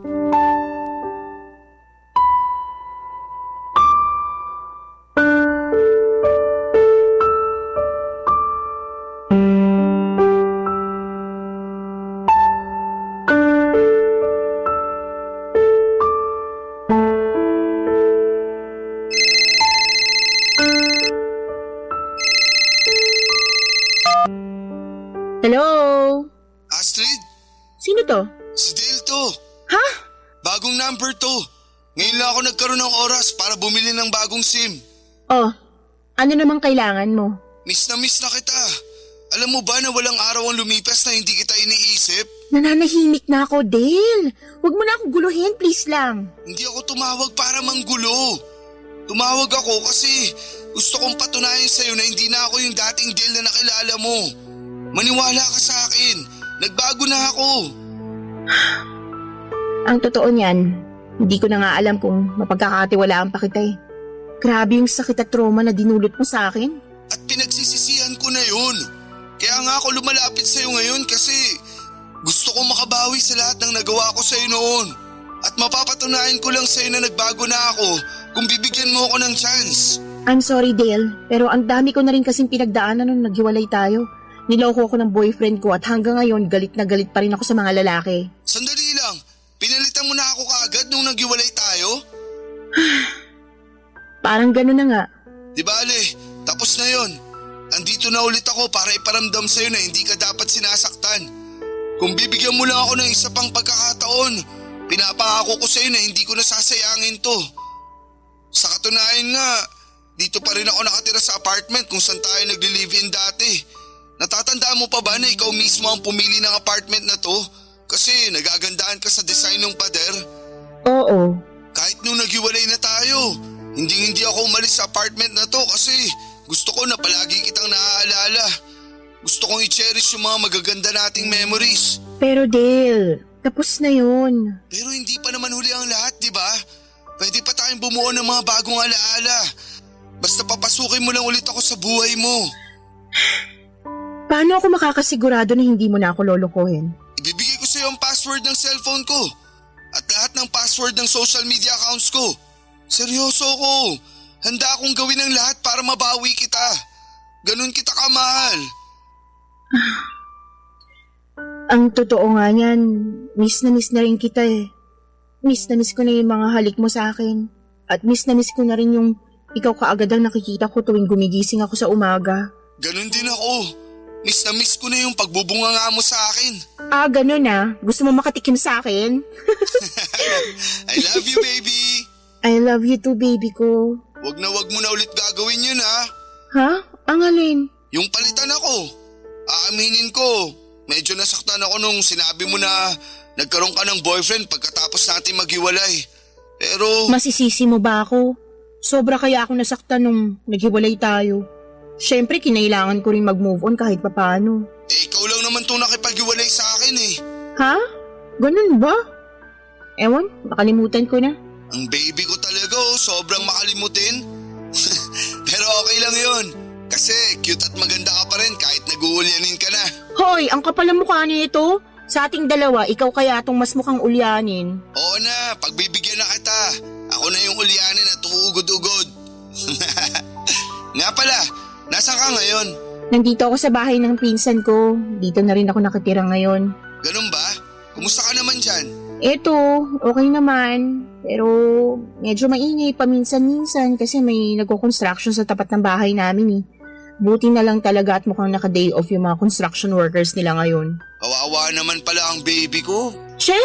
Hello?
Astrid,
Sino to?
si Dale to.
Ha?
Bagong number to. Ngayon lang ako nagkaroon ng oras para bumili ng bagong SIM.
Oh, ano namang kailangan mo?
Miss na kita. Alam mo ba na walang araw ang lumipas na hindi kita iniisip?
Nananahimik na ako, Dale. Huwag mo na akong guluhin, please lang.
Hindi ako tumawag para manggulo. Tumawag ako kasi gusto kong patunayan sa'yo na hindi na ako yung dating Dale na nakilala mo. Maniwala ka sa akin. Nagbago na ako.
Ang totoo niyan, hindi ko na nga alam kung mapagkakatiwalaan pa kita eh. Grabe yung sakit at trauma na dinulot mo sa akin.
At pinagsisisihan ko na yun. Kaya nga ako lumalapit sa'yo ngayon kasi gusto kong makabawi sa lahat ng nagawa ko sa'yo noon. At mapapatunayan ko lang sa'yo na nagbago na ako kung bibigyan mo ako ng chance.
I'm sorry, Dale, pero ang dami ko na rin kasing pinagdaanan nung naghiwalay tayo. Niloko ko ng boyfriend ko at hanggang ngayon galit na galit pa rin ako sa mga lalaki.
Sandali lang, pinalitan mo na ako kaagad nung naghiwalay tayo?
Parang gano'n na nga.
Di bale, tapos na yon. Andito na ulit ako para iparamdam sa'yo na hindi ka dapat sinasaktan. Kung bibigyan mo lang ako ng isa pang pagkakataon, pinapangako ko sa'yo na hindi ko nasasayangin to. Sa katunayan nga, dito pa rin ako nakatira sa apartment kung saan tayo nagli-live-in dati. Natatandaan mo pa ba na ikaw mismo ang pumili ng apartment na to? Kasi nagagandaan ka sa design ng pader.
Oo.
Kahit nung naghiwalay na tayo, hindi ako umalis sa apartment na to kasi gusto ko na palagi kitang naaalala. Gusto kong i-cherish yung mga magaganda nating memories.
Pero Dale, tapos na yun.
Pero hindi pa naman huli ang lahat, di ba? Pwede pa tayong bumuo ng mga bagong alaala. Basta papasukin mo lang ulit ako sa buhay mo.
Paano ako makakasigurado na hindi mo na ako lolokohin?
Ibibigay ko sa iyo ang password ng cellphone ko at lahat ng password ng social media accounts ko. Seryoso ko. Handa akong gawin ang lahat para mabawi kita. Ganun kita kamahal.
Ang totoo nga niyan, miss na rin kita eh. Miss na miss ko na yung mga halik mo sa akin. At miss na miss ko na rin yung ikaw kaagad ang nakikita ko tuwing gumigising ako sa umaga.
Ganun din ako. Miss na miss ko na yung pagbubunga nga mo sa akin.
Ah, ganun ah. Gusto mo makatikim sa akin?
I love you, baby.
I love you too, baby ko.
Wag mo na ulit gagawin yun, ha?
Ha? Ang alin?
Yung palitan ako. Aaminin ko, medyo nasaktan ako nung sinabi mo na nagkaroon ka ng boyfriend pagkatapos natin maghiwalay. Pero...
Masisisi mo ba ako? Sobra kaya ako nasaktan nung naghiwalay tayo. Siyempre, kinailangan ko rin mag-move on kahit papaano.
ikaw lang naman itong nakipaghiwalay sa akin eh.
Ha? Ganun ba? Ewan, nakalimutan ko na.
Ang baby ko talaga sobrang makalimutin. Pero okay lang yun. Kasi cute at maganda ka pa rin kahit nag-uulyanin ka na.
Hoy, ang kapal ng mukha nito. Sa ating dalawa, ikaw kaya itong mas mukhang ulyanin.
Oo na, pagbibigyan na kita. Ako na yung ulyanin at uugod-ugod. Nga pala, nasaan ka ngayon?
Nandito ako sa bahay ng pinsan ko. Dito na rin ako nakatira ngayon.
Ganun ba? Kumusta ka naman dyan?
Eto, okay naman. Pero medyo maingay paminsan-minsan kasi may nagko-construction sa tapat ng bahay namin eh. Buti na lang talaga at mukhang naka-day off yung mga construction workers nila ngayon.
Kawawa naman pala ang baby ko.
Che?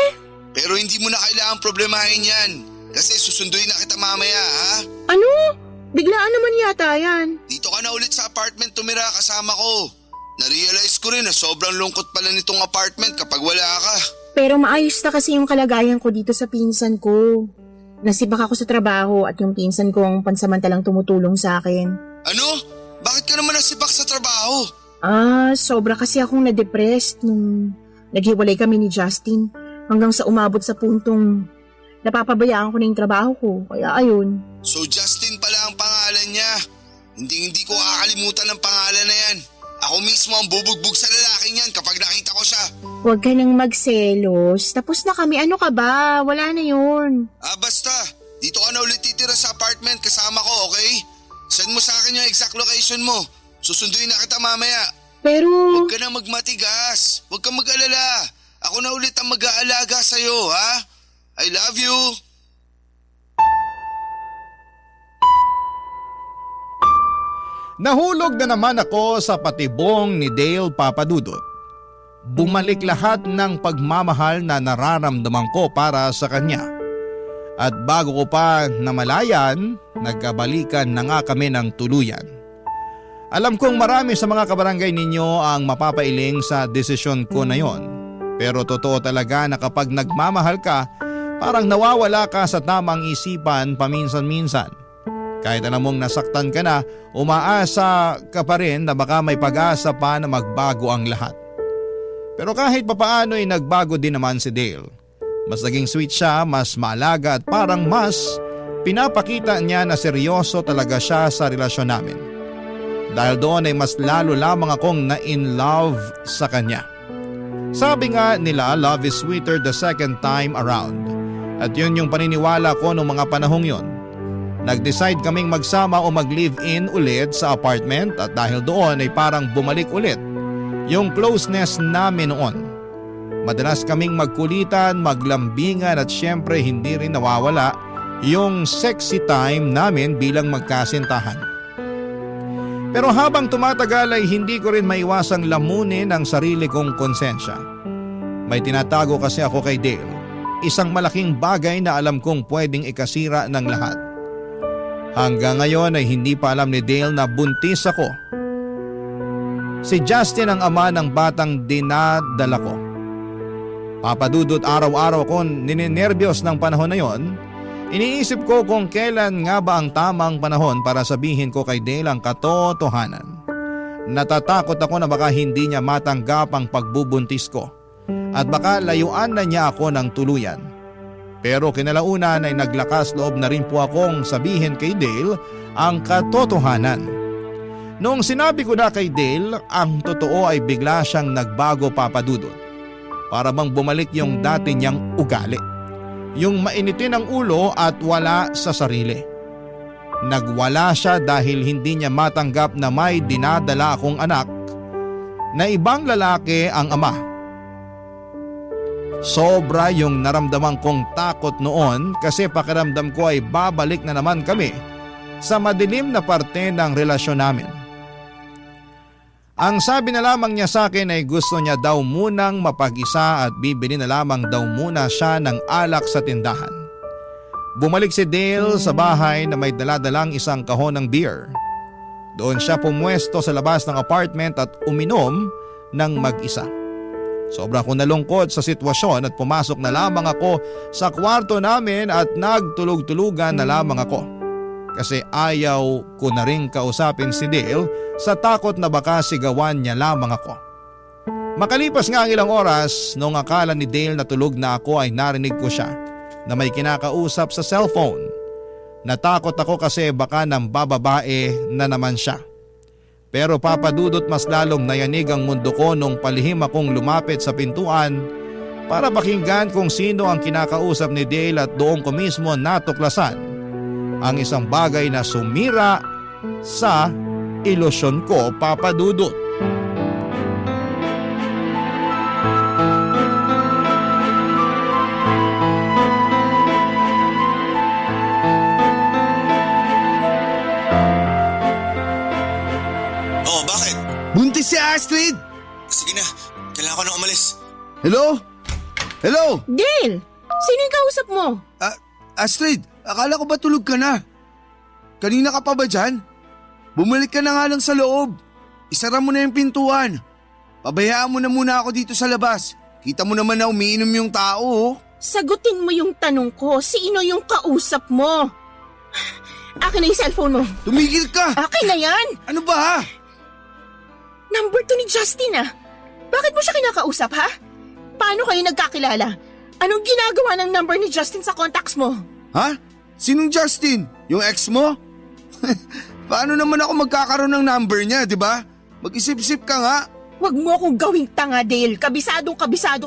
Pero hindi mo na kailangang problemahin yan. Kasi susunduin na kita mamaya, ha?
Ano? Biglaan naman yata yan.
Dito ka na ulit sa apartment tumira kasama ko. Na-realize ko rin na sobrang lungkot pala nitong apartment kapag wala ka.
Pero maayos na kasi yung kalagayan ko dito sa pinsan ko. Nasibak ako sa trabaho at yung pinsan ko ang pansamantalang tumutulong sa akin.
Ano? Bakit ka naman nasibak sa trabaho?
Sobra kasi akong na-depressed nung naghiwalay kami ni Justin. Hanggang sa umabot sa puntong napapabayaan ko na yung trabaho ko. Kaya ayun.
So Justin pala ang pangalan niya. Hindi ko kakalimutan ang pangalan na yan. Ako mismo ang bubugbog sa lalaking yan kapag nakita ko siya.
Huwag ka nang magselos. Tapos na kami. Ano ka ba? Wala na yun.
Basta. Dito ka na ulit titira sa apartment kasama ko, okay? Send mo sa akin yung exact location mo. Susunduin na kita mamaya.
Pero...
Huwag ka na magmatigas. Huwag kang mag-alala. Ako na ulit ang mag-aalaga sa'yo, ha? I love you.
Nahulog na naman ako sa patibong ni Dale Papadudot. Bumalik lahat ng pagmamahal na nararamdaman ko para sa kanya. At bago ko pa namalayan, nagkabalikan na nga kami ng tuluyan. Alam kong marami sa mga kabarangay ninyo ang mapapailing sa desisyon ko na yon. Pero totoo talaga na kapag nagmamahal ka, parang nawawala ka sa tamang isipan paminsan-minsan. Kahit alam mong nasaktan ka na, umaasa ka pa rin na baka may pag-asa pa na magbago ang lahat. Pero kahit papaano ay nagbago din naman si Dale. Mas naging sweet siya, mas maalaga at parang mas pinapakita niya na seryoso talaga siya sa relasyon namin. Dahil doon ay mas lalo lamang akong na-in love sa kanya. Sabi nga nila, love is sweeter the second time around. At yun yung paniniwala ko noong mga panahong yon. Nag-decide kaming magsama o mag-live-in ulit sa apartment at dahil doon ay parang bumalik ulit yung closeness namin noon. Madalas kaming magkulitan, maglambingan at syempre hindi rin nawawala yung sexy time namin bilang magkasintahan. Pero habang tumatagal ay hindi ko rin maiwasang lamunin ang sarili kong konsensya. May tinatago kasi ako kay Dale. Isang malaking bagay na alam kong pwedeng ikasira ng lahat. Hanggang ngayon ay hindi pa alam ni Dale na buntis ako. Si Justin ang ama ng batang dinadala ko. Papadudot, araw-araw ko nininervyos ng panahon na yon. Iniisip ko kung kailan nga ba ang tamang panahon para sabihin ko kay Dale ang katotohanan. Natatakot ako na baka hindi niya matanggap ang pagbubuntis ko at baka layuan na niya ako ng tuluyan. Pero kinalaunan ay naglakas loob na rin po akong sabihin kay Dale ang katotohanan. Noong sinabi ko na kay Dale, ang totoo ay bigla siyang nagbago, Papadudot. Para bang bumalik yung dati niyang ugali. Yung mainitin ang ulo at wala sa sarili. Nagwala siya dahil hindi niya matanggap na may dinadala akong anak na ibang lalaki ang ama. Sobra yung naramdaman kong takot noon kasi pakiramdam ko ay babalik na naman kami sa madilim na parte ng relasyon namin. Ang sabi na lamang niya sa akin ay gusto niya daw munang mapag-isa at bibili na lamang daw muna siya ng alak sa tindahan. Bumalik si Dale sa bahay na may daladalang isang kahon ng beer. Doon siya pumwesto sa labas ng apartment at uminom ng mag-isa. Sobra akong nalungkot sa sitwasyon at pumasok na lamang ako sa kwarto namin at nagtulog-tulugan na lamang ako. Kasi ayaw ko na rin kausapin si Dale sa takot na baka sigawan niya lamang ako. Makalipas nga ang ilang oras, noong akala ni Dale na tulog na ako ay narinig ko siya na may kinakausap sa cellphone. Natakot ako kasi baka nang bababae na naman siya. Pero Papadudot, mas lalong nayanig ang mundo ko nung palihim akong lumapit sa pintuan para pakinggan kung sino ang kinakausap ni Dale at doon ko mismo natuklasan ang isang bagay na sumira sa ilusyon ko, Papadudot.
Oh, bakit?
Buntis si Astrid!
Sige na, kailangan ko nang umalis.
Hello? Hello?
Dale! Sino yung kausap mo?
Astrid, akala ko ba tulog ka na? Kanina ka pa ba dyan? Bumalik ka na nga lang sa loob. Isara mo na yung pintuan. Pabayaan mo na muna ako dito sa labas. Kita mo naman na umiinom yung tao, oh.
Sagutin mo yung tanong ko. Sino yung kausap mo? Akin na yung cellphone mo.
Tumigil ka!
Akin na yan!
Ano ba ha?
Number 2 ni Justin ah. Bakit mo siya kinakausap ha? Paano kayo nagkakilala? Anong ginagawa ng number ni Justin sa contacts mo?
Ha? Sinong Justin? Yung ex mo? Paano naman ako magkakaroon ng number niya, di ba? Mag-isip-isip ka nga.
Huwag mo akong gawing tanga, Dale. Kabisado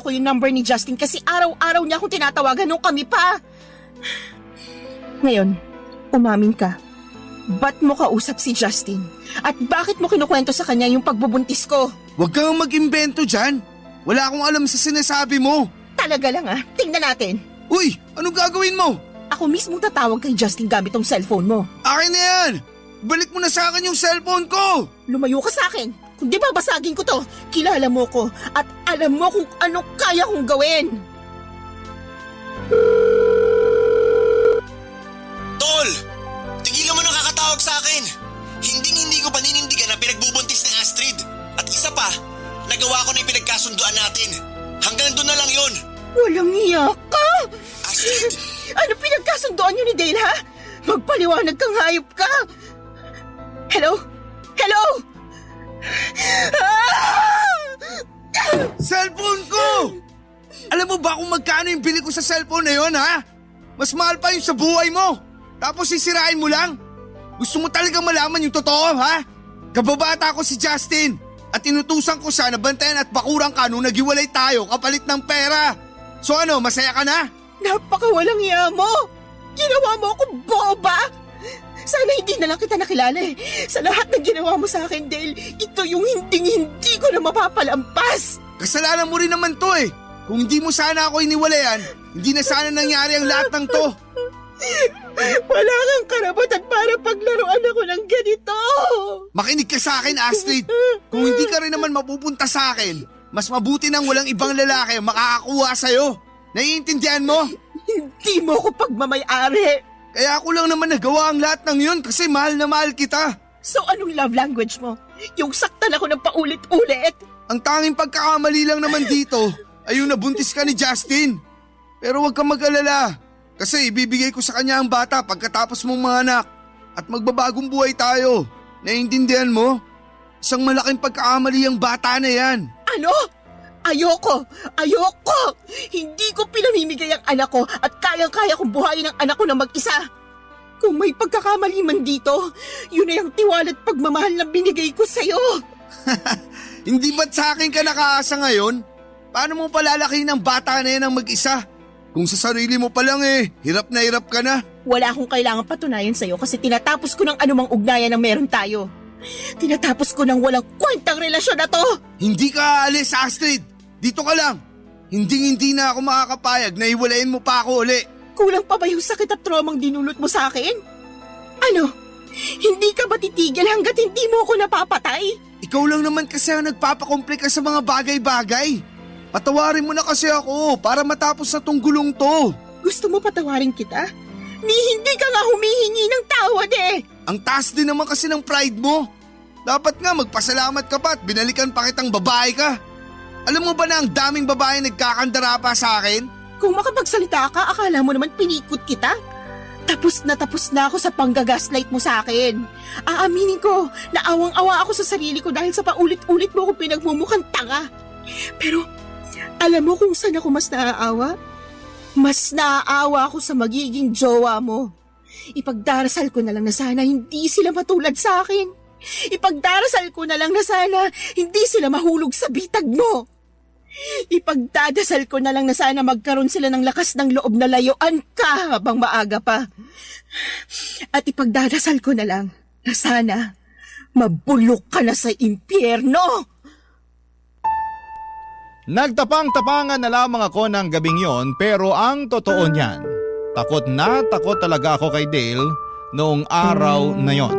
ko yung number ni Justin kasi araw-araw niya akong tinatawagan nung kami pa. Ngayon, umamin ka. Ba't mo kausap si Justin? At bakit mo kinukwento sa kanya yung pagbubuntis ko?
Huwag kang mag-imbento dyan. Wala akong alam sa sinasabi mo.
Talaga lang ah. Tingnan natin.
Uy, anong gagawin mo?
Ako mismong tatawag kay Justin gamit tong cellphone mo.
Akin na yan! Balik mo na sa akin yung cellphone ko!
Lumayo ka sa akin. Kung di ba basagin ko to, kilala mo ko at alam mo kung ano kaya kong gawin.
Tol! Tigilan mo nang kakatawag sa akin! Hindi ko paninindigan na pinagbubuntis ni Astrid. At isa pa, nagawa ko na yung pinagkasunduan natin. Hanggang doon na lang yun.
Walang iya ka!
Astrid!
Ano pinagkasundoan niyo ni Dale ha? Magpaliwanag kang hayop ka! Hello? Hello?
Cellphone ko! Alam mo ba kung magkano yung bili ko sa cellphone na yon, ha? Mas mahal pa yung sa buhay mo. Tapos sisirain mo lang? Gusto mo talagang malaman yung totoo, ha? Kababata ko si Justin at inutusan ko siya na bantayan at bakuran ka nung naghiwalay tayo kapalit ng pera. So ano, masaya ka na?
Napakawalang iya mo! Ginawa mo akong boba! Sana hindi na lang kita nakilala eh. Sa lahat ng ginawa mo sa akin, Dale, ito yung hindi ko na mapapalampas.
Kasalanan mo rin naman to eh. Kung hindi mo sana ako iniwalayan, hindi na sana nangyari ang lahat ng to.
Wala kang karapatan para paglaruan ako ng ganito.
Makinig ka sa akin, Astrid. Kung hindi ka rin naman mapupunta sa akin, mas mabuti nang walang ibang lalaki makakakuha sa'yo. Naiintindihan mo?
Hindi mo ako pagmamay-ari.
Kaya ako lang naman nagawa ang lahat ng yun kasi mahal na mahal kita.
So anong love language mo? Yung saktan ako ng paulit-ulit?
Ang tanging pagkakamali lang naman dito ay yung nabuntis ka ni Justin. Pero huwag kang mag-alala kasi ibibigay ko sa kanya ang bata pagkatapos mong mga anak at magbabagong buhay tayo. Naiintindihan mo? Isang malaking pagkakamali ang bata na yan.
Ano? Ayoko! Hindi ko pinamimigay ang anak ko at kayang-kaya kong buhayin ang anak ko na mag-isa. Kung may pagkakamali man dito, yun ay ang tiwala at pagmamahal na binigay ko sa'yo.
Hindi ba't sa akin ka nakaasa ngayon? Paano mo palalakihin ang bata na yan ang mag-isa? Kung sa sarili mo pa lang hirap na hirap ka na.
Wala akong kailangan patunayan sa'yo kasi tinatapos ko ng anumang ugnayan na meron tayo. Tinatapos ko ng walang kwentang relasyon na to.
Hindi ka aalis, Astrid. Dito ka lang. Hindi na ako makakapayag na iwalayin mo pa ako uli.
Kulang pa ba yung sakit at traumang dinulot mo sa akin? Ano? Hindi ka ba titigil hanggat hindi mo ako napapatay?
Ikaw lang naman kasi ang nagpapakomplika sa mga bagay-bagay. Patawarin mo na kasi ako para matapos na tong gulong to.
Gusto mo patawarin kita? Hindi ka nga humihingi ng tawad eh.
Ang taas din naman kasi ng pride mo. Dapat nga magpasalamat ka pa at binalikan pa kitang babae ka. Alam mo ba na ang daming babae nagkakandara pa sa akin?
Kung makapagsalita ka, akala mo naman pinikot kita? Tapos na ako sa panggagaslight mo sa akin. Aaminin ko, naawang-awa ako sa sarili ko dahil sa paulit-ulit mo ako pinagmumukhang tanga. Pero alam mo kung saan ako mas naaawa? Mas naaawa ako sa magiging jowa mo. Ipagdarasal ko na lang na sana hindi sila matulad sa akin. Ipagdarasal ko na lang na sana hindi sila mahulog sa bitag mo. Ipagdadasal ko na lang na sana magkaroon sila ng lakas ng loob na layuan ka habang maaga pa. At ipagdadasal ko na lang na sana mabulok ka na sa impyerno.
Nagtapang-tapangan na lamang ako ng gabing yon pero ang totoo niyan, takot na takot talaga ako kay Dale noong araw na yon.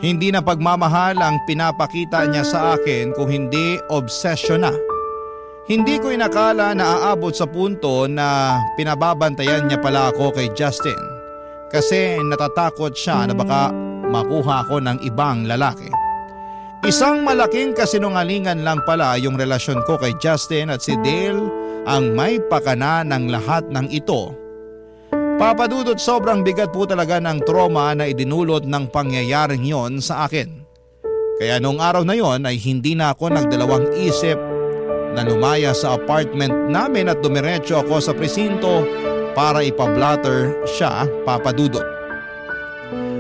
Hindi na pagmamahal ang pinapakita niya sa akin kung hindi obsession na. Hindi ko inakala na aabot sa punto na pinababantayan niya pala ako kay Justin kasi natatakot siya na baka makuha ako ng ibang lalaki. Isang malaking kasinungalingan lang pala yung relasyon ko kay Justin at si Dale ang may pakana ng lahat ng ito. Papadudot, sobrang bigat po talaga ng trauma na idinulot ng pangyayaring yon sa akin. Kaya noong araw na yon ay hindi na ako nagdalawang isip na lumaya sa apartment namin at dumiretso ako sa presinto para ipablatter siya, Papadudot.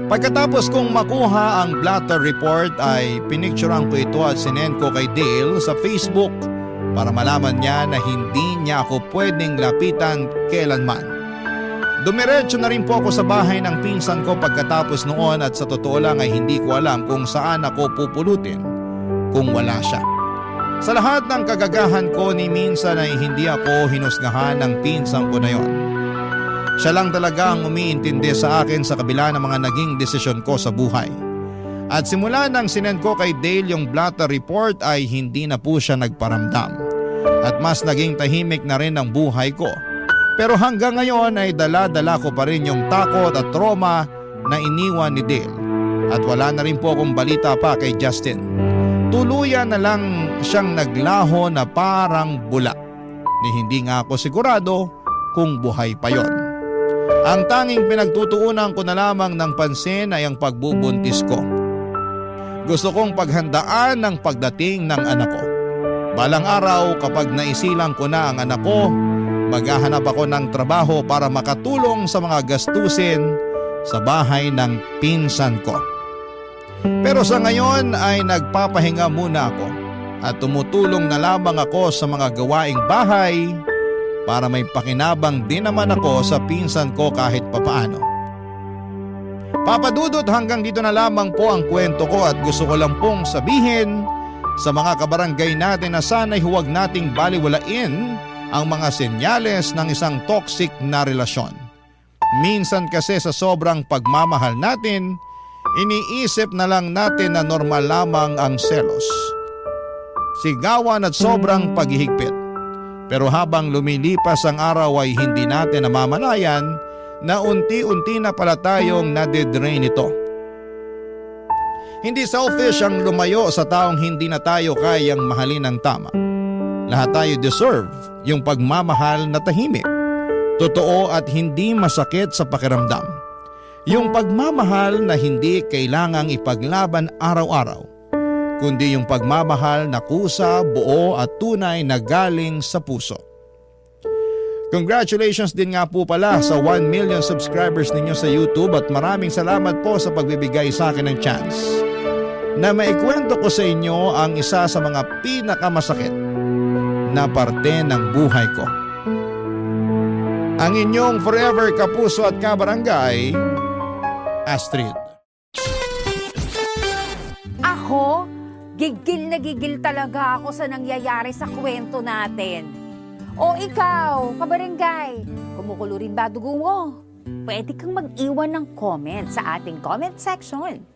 Pagkatapos kong makuha ang blatter report ay pinicturean ko ito at sinend ko kay Dale sa Facebook para malaman niya na hindi niya ako pwedeng lapitan kailanman. Dumiretso na rin po ako sa bahay ng pinsan ko pagkatapos noon at sa totoo lang ay hindi ko alam kung saan ako pupulutin kung wala siya. Sa lahat ng kagagahan ko ni minsan ay hindi ako hinusgahan ng pinsan ko na yon. Siya lang talaga ang umiintindi sa akin sa kabila ng mga naging desisyon ko sa buhay. At simula nang sinend ko kay Dale yung blatter report ay hindi na po siya nagparamdam. At mas naging tahimik na rin ang buhay ko. Pero hanggang ngayon ay dala-dala ko pa rin yung takot at trauma na iniwan ni Dale. At wala na rin po akong balita pa kay Justin. Tuluyan na lang siyang naglaho na parang bula. Ni hindi nga ako sigurado kung buhay pa yon. Ang tanging pinagtutuunan ko na lamang ng pansin ay ang pagbubuntis ko. Gusto kong paghandaan ng pagdating ng anak ko. Balang araw kapag naisilang ko na ang anak ko, maghahanap ako ng trabaho para makatulong sa mga gastusin sa bahay ng pinsan ko. Pero sa ngayon ay nagpapahinga muna ako at tumutulong na lamang ako sa mga gawaing bahay para may pakinabang din naman ako sa pinsan ko kahit papaano. Papadudot, hanggang dito na lamang po ang kwento ko at gusto ko lang pong sabihin sa mga kabarangay natin na sana'y huwag nating baliwalain ang mga senyales ng isang toxic na relasyon. Minsan kasi sa sobrang pagmamahal natin, iniisip na lang natin na normal lamang ang selos, sigawan at sobrang paghihigpit. Pero habang lumilipas ang araw ay hindi natin namamalayan na unti-unti na pala tayong nadidrain nito. Hindi selfish ang lumayo sa taong hindi na tayo kayang mahalin ng tama. Lahat tayo deserve yung pagmamahal na tahimik, totoo at hindi masakit sa pakiramdam. Yung pagmamahal na hindi kailangang ipaglaban araw-araw, kundi yung pagmamahal na kusa, buo at tunay na galing sa puso. Congratulations din nga po pala sa 1 million subscribers ninyo sa YouTube at maraming salamat po sa pagbibigay sa akin ng chance na maikwento ko sa inyo ang isa sa mga pinakamasakit na parte ng buhay ko. Ang inyong forever kapuso at kabarangay, Astrid.
Ako, gigil na gigil talaga ako sa nangyayari sa kwento natin. O ikaw, kabarangay, kumukulo rin ba dugo mo? Pwede kang mag-iwan ng comment sa ating comment section.